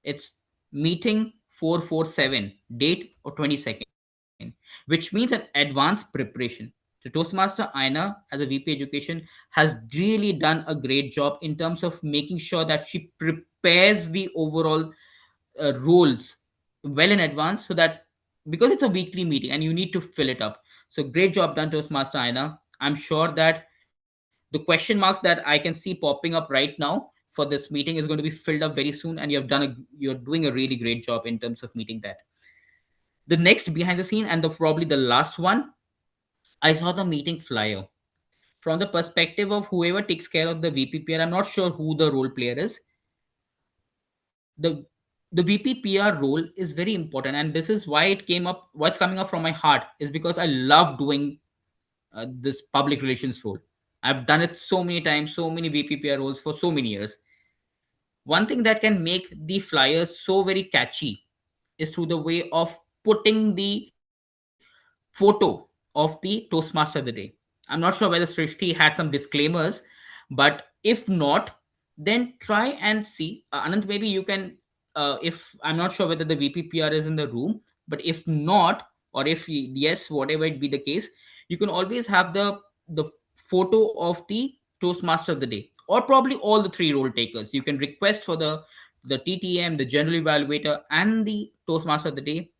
It's meeting 447, date or 22nd, which means an advanced preparation. So Toastmaster Aina, as a VP Education, has really done a great job in terms of making sure that she prepares the overall roles well in advance, so that because it's a weekly meeting and you need to fill it up. So great job done, Toastmaster Aina. I'm sure that the question marks that I can see popping up right now for this meeting is going to be filled up very soon, and you're doing a really great job in terms of meeting that. The next behind the scene, and the probably the last one, I saw the meeting flyer. From the perspective of whoever takes care of the VPPR, I'm not sure who the role player is. The the VPPR role is very important, and this is why it came up. What's coming up from my heart is because I love doing this public relations role. I've done it so many times, so many VPPR roles for so many years. One thing that can make the flyers so very catchy is through the way of putting the photo of the Toastmaster of the day. I'm not sure whether Srishti had some disclaimers, but if not, then try and see. Anand, maybe you can, if I'm not sure whether the VPPR is in the room, but if not, or if yes, whatever it be the case, you can always have the photo of the Toastmaster of the day, or probably all the three role takers. You can request for the TTM, the general evaluator, and the Toastmaster of the day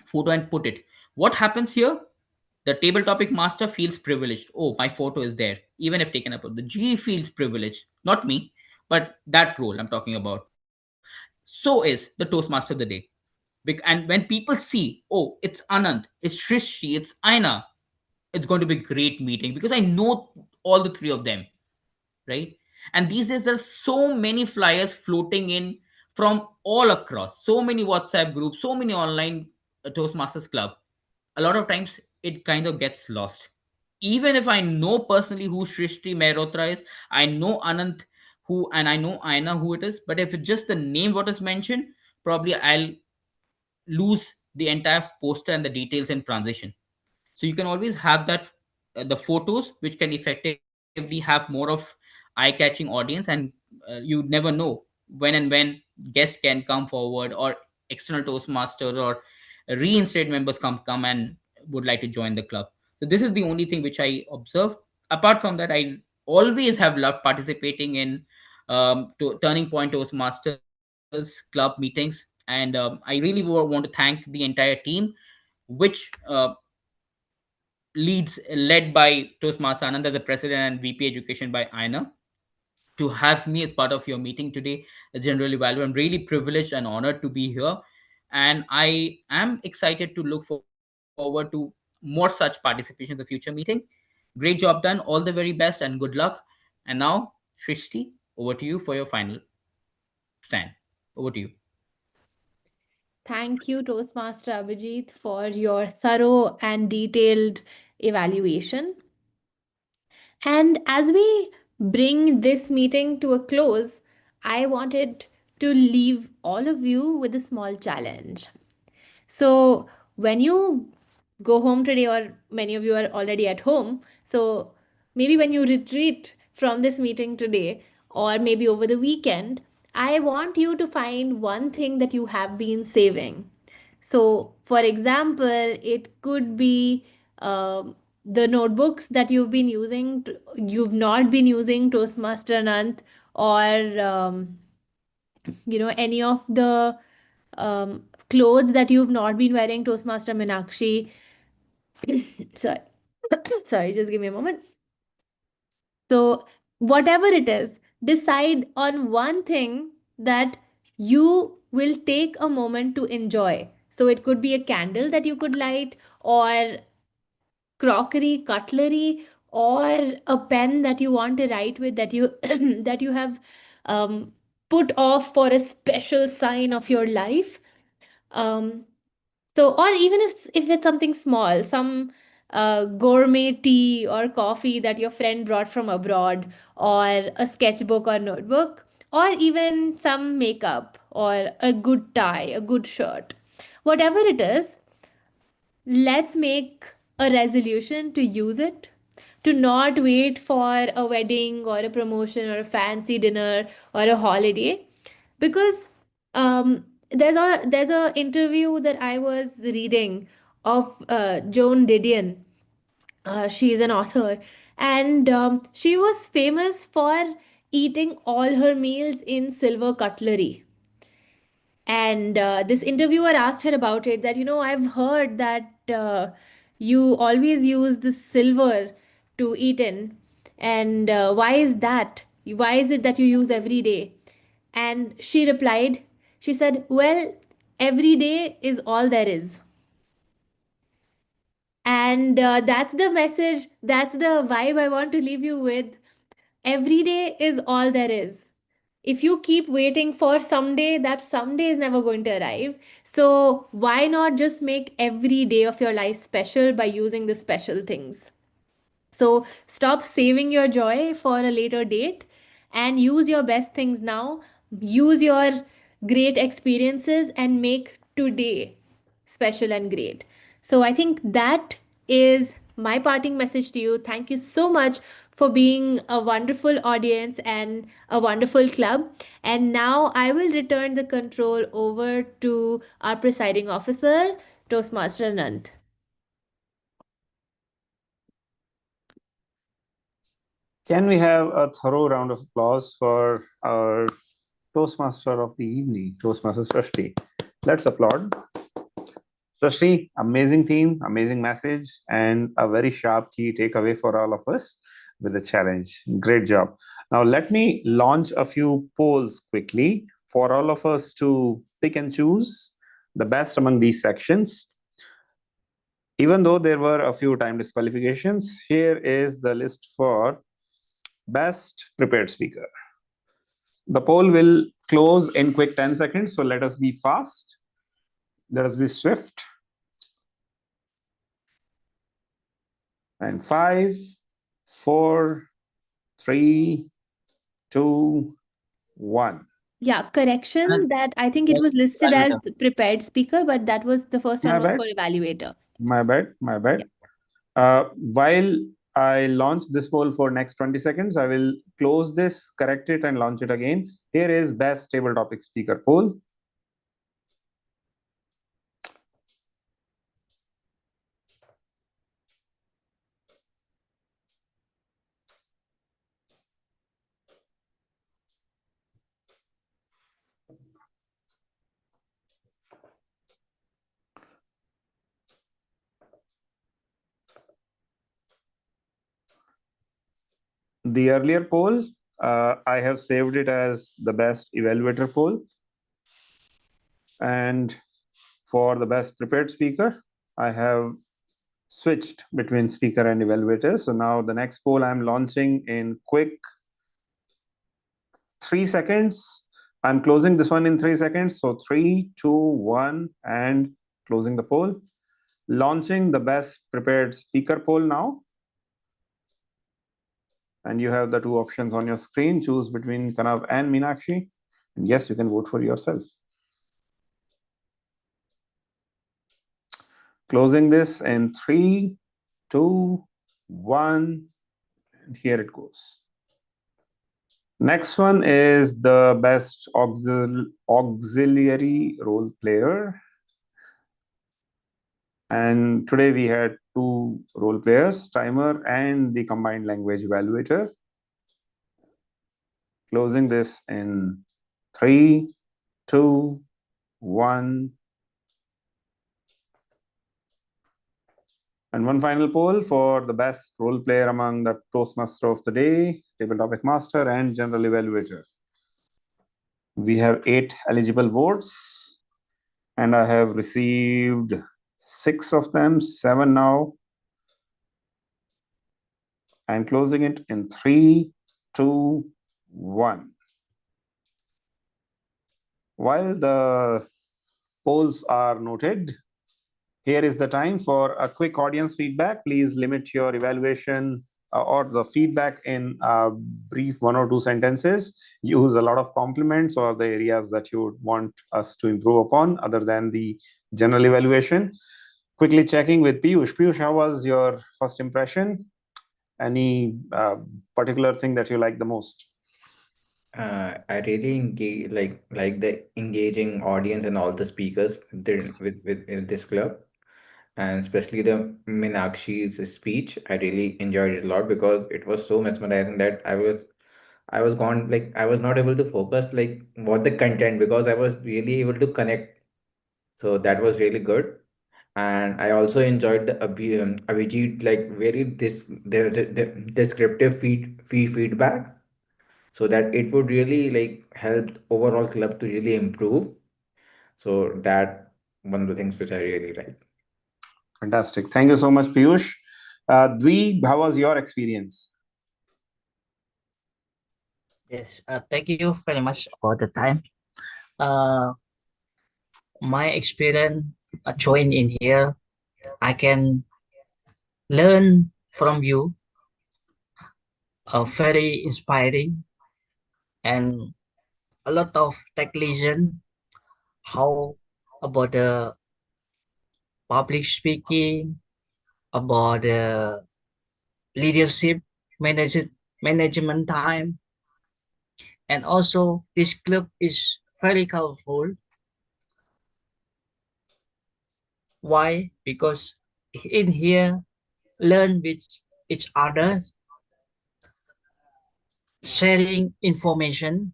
photo and put it. What happens here? The table topic master feels privileged. Oh, my photo is there, even if taken up. The G feels privileged, not me, but that role I'm talking about. So is the Toastmaster of the day. And when people see, oh, it's Anand, it's Shrishti, it's Aina, it's going to be a great meeting because I know all the three of them, right? And these days there's so many flyers floating in from all across, so many WhatsApp groups, so many online Toastmasters club. A lot of times it kind of gets lost. Even if I know personally who Shrishti Mehrotra is, I know Anant who, and I know Aina who it is, but if it's just the name what is mentioned, probably I'll lose the entire poster and the details in transition. So you can always have that the photos which can effectively have more of eye-catching audience, and you never know when and when guests can come forward, or external Toastmasters or reinstated members come and would like to join the club. So this is the only thing which I observe. Apart from that, I always have loved participating in Turning Point Toastmasters club meetings, and I really want to thank the entire team which led by Toastmaster Anand as the president and VP Education by Aina, to have me as part of your meeting today, generally valued. I'm really privileged and honored to be here, and I am excited to look forward to more such participation in the future meeting. Great job done, all the very best, and good luck. And now, Shrishti, over to you for your final stand. Over to you. Thank you, Toastmaster Abhijit, for your thorough and detailed evaluation. And as we bring this meeting to a close, I wanted to leave all of you with a small challenge. So, when you go home today, or many of you are already at home, so maybe when you retreat from this meeting today, or maybe over the weekend, I want you to find one thing that you have been saving. So, for example, it could be the notebooks that you've not been using Toastmaster Anant, or any of the clothes that you've not been wearing Toastmaster Minakshi. Sorry, sorry, just give me a moment. So, whatever it is, decide on one thing that you will take a moment to enjoy. So, it could be a candle that you could light, or crockery, cutlery, or a pen that you want to write with, that you that you have put off for a special sign of your life. um, so, or even if it's something small, some gourmet tea or coffee that your friend brought from abroad, or a sketchbook or notebook, or even some makeup or a good tie, a good shirt, whatever it is, let's make a resolution to use it, to not wait for a wedding or a promotion or a fancy dinner or a holiday. Because there's a interview that I was reading of Joan Didion. She is an author, and she was famous for eating all her meals in silver cutlery. And this interviewer asked her about it, that, I've heard that you always use the silver to eat in. And why is that? Why is it that you use every day? And she replied, she said, well, every day is all there is. And that's the message, that's the vibe I want to leave you with. Every day is all there is. If you keep waiting for someday, that someday is never going to arrive. So, why not just make every day of your life special by using the special things? So, stop saving your joy for a later date and use your best things now. Use your great experiences and make today special and great. So, I think that is my parting message to you. Thank you so much for being a wonderful audience and a wonderful club. And now I will return the control over to our presiding officer, Toastmaster Anant. Can we have a thorough round of applause for our Toastmaster of the evening, Toastmaster Srishti? Let's applaud. Srishti, amazing theme, amazing message, and a very sharp key takeaway for all of us with the challenge. Great job. Now, let me launch a few polls quickly for all of us to pick and choose the best among these sections. Even though there were a few time disqualifications, here is the list for best prepared speaker. The poll will close in quick 10 seconds, so let us be fast. Let us be swift. And 5, 4, 3, 2, 1. Yeah, correction And that I think it was listed as prepared speaker, but that was the first one My was bad. for evaluator. My bad. While I launch this poll for next 20 seconds, I will close this, correct it, and launch it again. Here is best table topic speaker poll. The earlier poll, I have saved it as the best evaluator poll. And for the best prepared speaker, I have switched between speaker and evaluator. So now the next poll I'm launching in quick 3 seconds. I'm closing this one in 3 seconds. So 3, 2, 1, and closing the poll. Launching the best prepared speaker poll now. And you have the two options on your screen. Choose between Kanav and Meenakshi. And yes, you can vote for yourself. Closing this in 3, 2, 1, and here it goes. Next one is the best auxiliary role player. And today we had two role players, timer and the combined language evaluator. Closing this in 3, 2, 1. And one final poll for the best role player among the Toastmaster of the day, table topic master, and general evaluator. We have 8 eligible votes, and I have received 6 of them, 7 now. and closing it in 3, 2, 1. While the polls are noted, here is the time for a quick audience feedback. Please limit your evaluation or the feedback in a brief 1 or 2 sentences. Use a lot of compliments or the areas that you would want us to improve upon other than the general evaluation. Quickly checking with Piyush. Piyush, how was your first impression? Any particular thing that you like the most? I really engage like the engaging audience and all the speakers with this club, and especially the Meenakshi's speech. I really enjoyed it a lot because it was so mesmerizing that I was gone, like I was not able to focus like what the content, because I was really able to connect. So that was really good. And I also enjoyed the Abhijit, like very the descriptive feedback, so that it would really like help overall club to really improve. So that one of the things which I really like. Fantastic. Thank you so much, Piyush. Dwi, how was your experience? Yes, thank you very much for the time. Uh, my experience join in here, I can learn from you, very inspiring and a lot of technician how about the public speaking, about the leadership, manage, management time, and also this club is very colorful. Why? Because in here learn with each other, sharing information,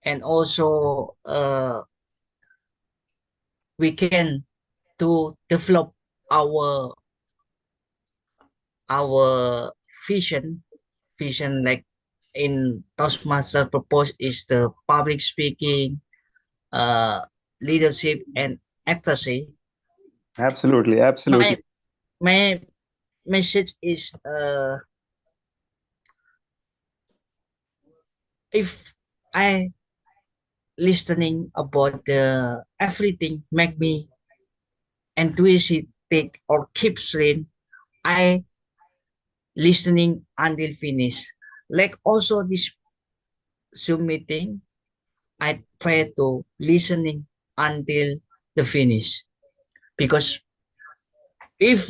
and also we can to develop our our vision like in Toastmaster purpose is the public speaking, uh, leadership and accuracy. Absolutely, absolutely. My message is if I listening about the everything make me enthusiastic or keep train, I listening until finish. Like also this Zoom meeting, I try to listening until the finish because if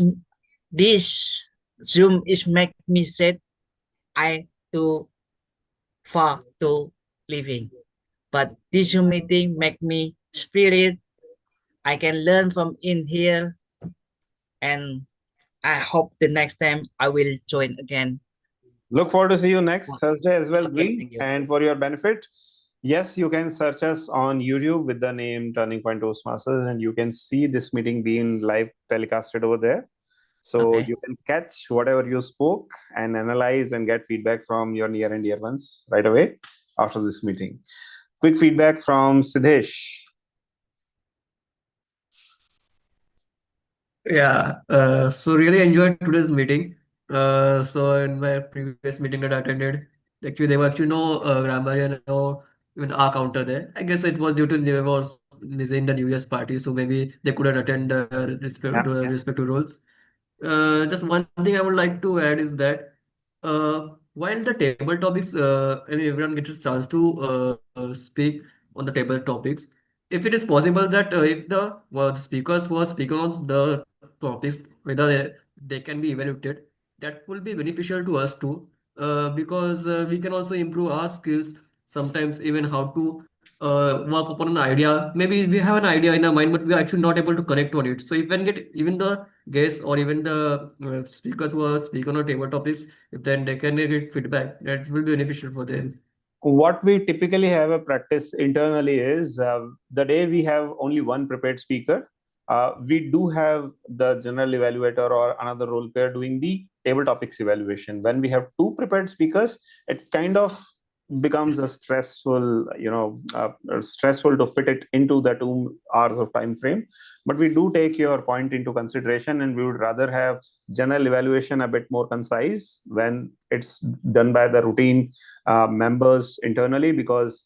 this Zoom is make me sad, I too far to living. But this Zoom meeting make me spirit. I can learn from in here, and I hope the next time I will join again. Look forward to see you next Thursday as well, Okay, Dwi. thank you. And for your benefit, yes, you can search us on YouTube with the name Turning Point Toastmasters, and you can see this meeting being live telecasted over there. So Okay. you can catch whatever you spoke and analyze and get feedback from your near and dear ones right away after this meeting. Quick feedback from Siddesh. Yeah, so really enjoyed today's meeting. So in my previous meeting that I attended, actually there were actually no grammar and no even R counter there. I guess it was due to there was in the New Year's party, so maybe they couldn't attend Yeah. respective roles. Just one thing I would like to add is that while the table topics, I mean, everyone gets a chance to speak on the table topics. If it is possible that if the speakers who are speaking on the topics, whether they can be evaluated, that will be beneficial to us too, because we can also improve our skills. Sometimes even how to work upon an idea. Maybe we have an idea in our mind, but we are actually not able to connect on it. So if we can get even the guests or even the speakers who are speaking on table topics, if then they can get feedback, that will be beneficial for them. What we typically have a practice internally is the day we have only one prepared speaker, we do have the general evaluator or another role player doing the table topics evaluation. When we have two prepared speakers, it kind of becomes a stressful, stressful to fit it into the 2 hours of time frame. But we do take your point into consideration, and we would rather have general evaluation a bit more concise when it's done by the routine members internally, because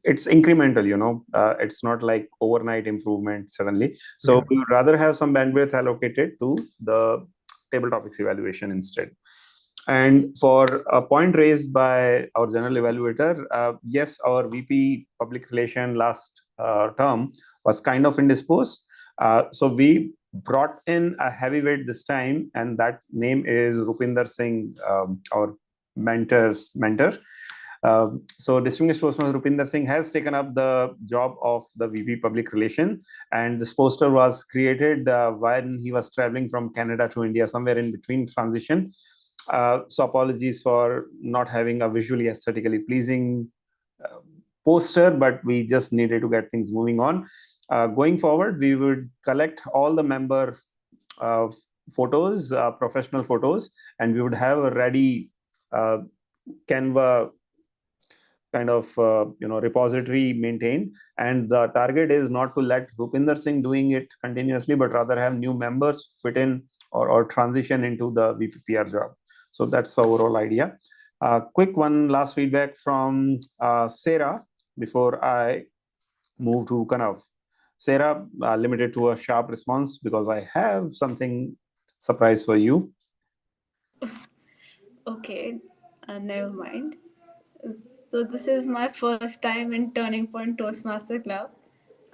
it's incremental. It's not like overnight improvement suddenly. So Yeah. we would rather have some bandwidth allocated to the table topics evaluation instead. And for a point raised by our general evaluator, yes, our VP Public Relation last term was kind of indisposed. So we brought in a heavyweight this time, and that name is Rupinder Singh, our mentor's mentor. So distinguished Toastmaster Rupinder Singh has taken up the job of the VP Public Relation, and this poster was created when he was traveling from Canada to India, somewhere in between transition. So apologies for not having a visually aesthetically pleasing poster, but we just needed to get things moving on. Going forward, we would collect all the member photos, professional photos, and we would have a ready Canva kind of repository maintained. And the target is not to let Rupinder Singh doing it continuously, but rather have new members fit in or transition into the VPPR job. So that's the overall idea. Quick one last feedback from Sarah before I move to Kanav. Sarah, limited to a sharp response because I have something surprise for you. Okay, never mind. So this is my first time in Turning Point Toastmaster Club.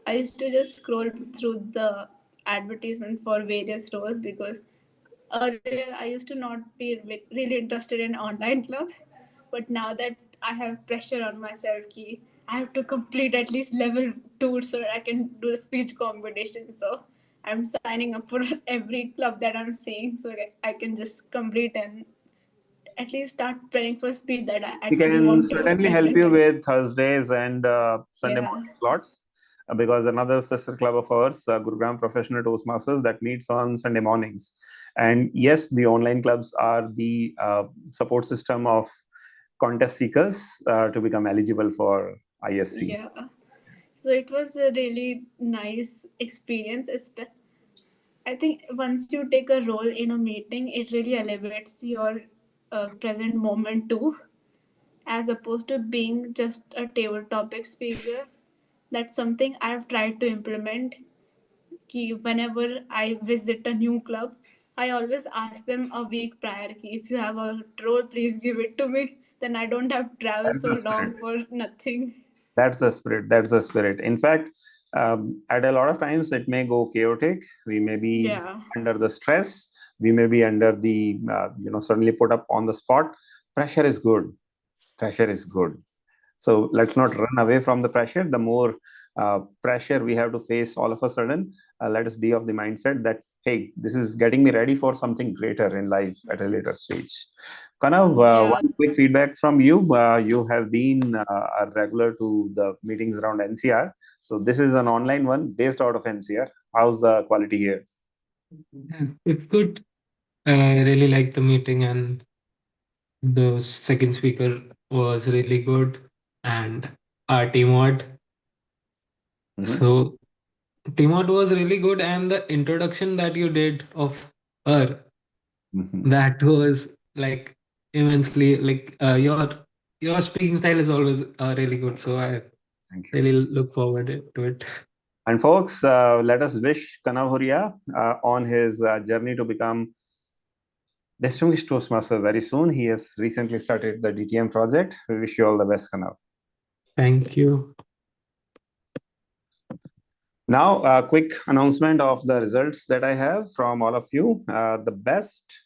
I used to just scroll through the advertisement for various roles because earlier I used to not be really interested in online clubs, but now that I have pressure on myself, ki I have to complete at least level 2 so I can do the speech competition. So I'm signing up for every club that I'm seeing so that I can just complete and at least start preparing for speech that I We actually can want to certainly help present. you with Thursdays and Sunday Yeah. morning slots, because another sister club of ours, Gurugram Professional Toastmasters, that meets on Sunday mornings. And yes, the online clubs are the support system of contest seekers to become eligible for ISC. Yeah. So it was a really nice experience. I think once you take a role in a meeting, it really elevates your present moment too, as opposed to being just a table topic speaker. That's something I've tried to implement. Ki whenever I visit a new club, I always ask them a week prior ki if you have a role, please give it to me. Then I don't have to travel That's so the spirit. long for nothing. That's the spirit. That's the spirit. In fact, at a lot of times it may go chaotic. We may be Yeah. under the stress. We may be under the suddenly put up on the spot. Pressure is good. Pressure is good. So let's not run away from the pressure. The more pressure we have to face all of a sudden, let us be of the mindset that, hey, this is getting me ready for something greater in life at a later stage. Kanav, Yeah. one quick feedback from you. You have been a regular to the meetings around NCR. So this is an online one based out of NCR. How's the quality here? Yeah, it's good. I really liked the meeting, and the second speaker was really good, and our Timot. So Timot was really good, and the introduction that you did of her, that was like immensely like your speaking style is always really good. So I Thank you. really look forward to it. And folks, let us wish Kanav Huria on his journey to become distinguished Toastmaster very soon. He has recently started the DTM project. We wish you all the best, Kanav. Thank you. Now, a quick announcement of the results that I have from all of you. The best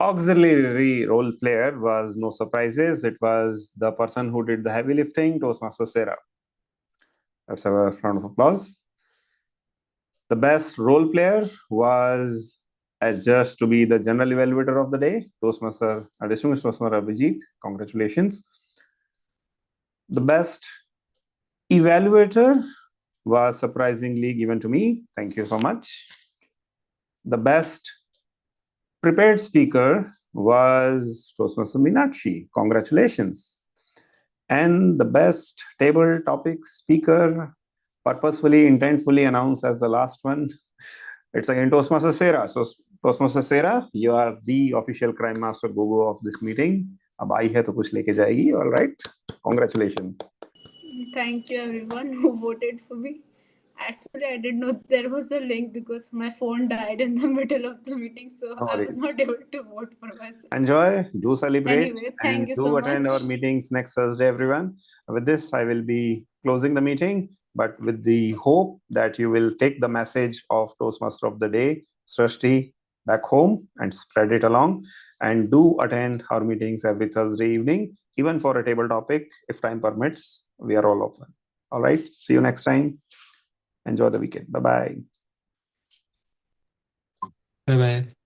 auxiliary role player was no surprises. It was the person who did the heavy lifting, Toastmaster Sarah. Let's have a round of applause. The best role player was adjudged to be the general evaluator of the day, Toastmaster, distinguished Toastmaster Abhijit. Congratulations. The best evaluator was surprisingly given to me. Thank you so much. The best prepared speaker was Toastmaster Meenakshi. Congratulations. And the best table topic speaker, purposefully, intentfully announced as the last one, it's again Toastmaster Sarah. So Toastmaster Sarah, you are the official crime master gogo of this meeting. अब आई है तो कुछ लेके जाएगी. All right. Congratulations. Thank you everyone who voted for me. Actually, I didn't know there was a link because my phone died in the middle of the meeting, so No I was worries. not able to vote for myself. Enjoy, do celebrate, Anyway, and thank you do so attend our much. meetings next Thursday, everyone. With this, I will be closing the meeting, but with the hope that you will take the message of Toastmaster of the Day, Srishti, back home and spread it along. And do attend our meetings every Thursday evening, even for a table topic, if time permits. We are all open. All right. See you next time. Enjoy the weekend. Bye-bye. Bye bye.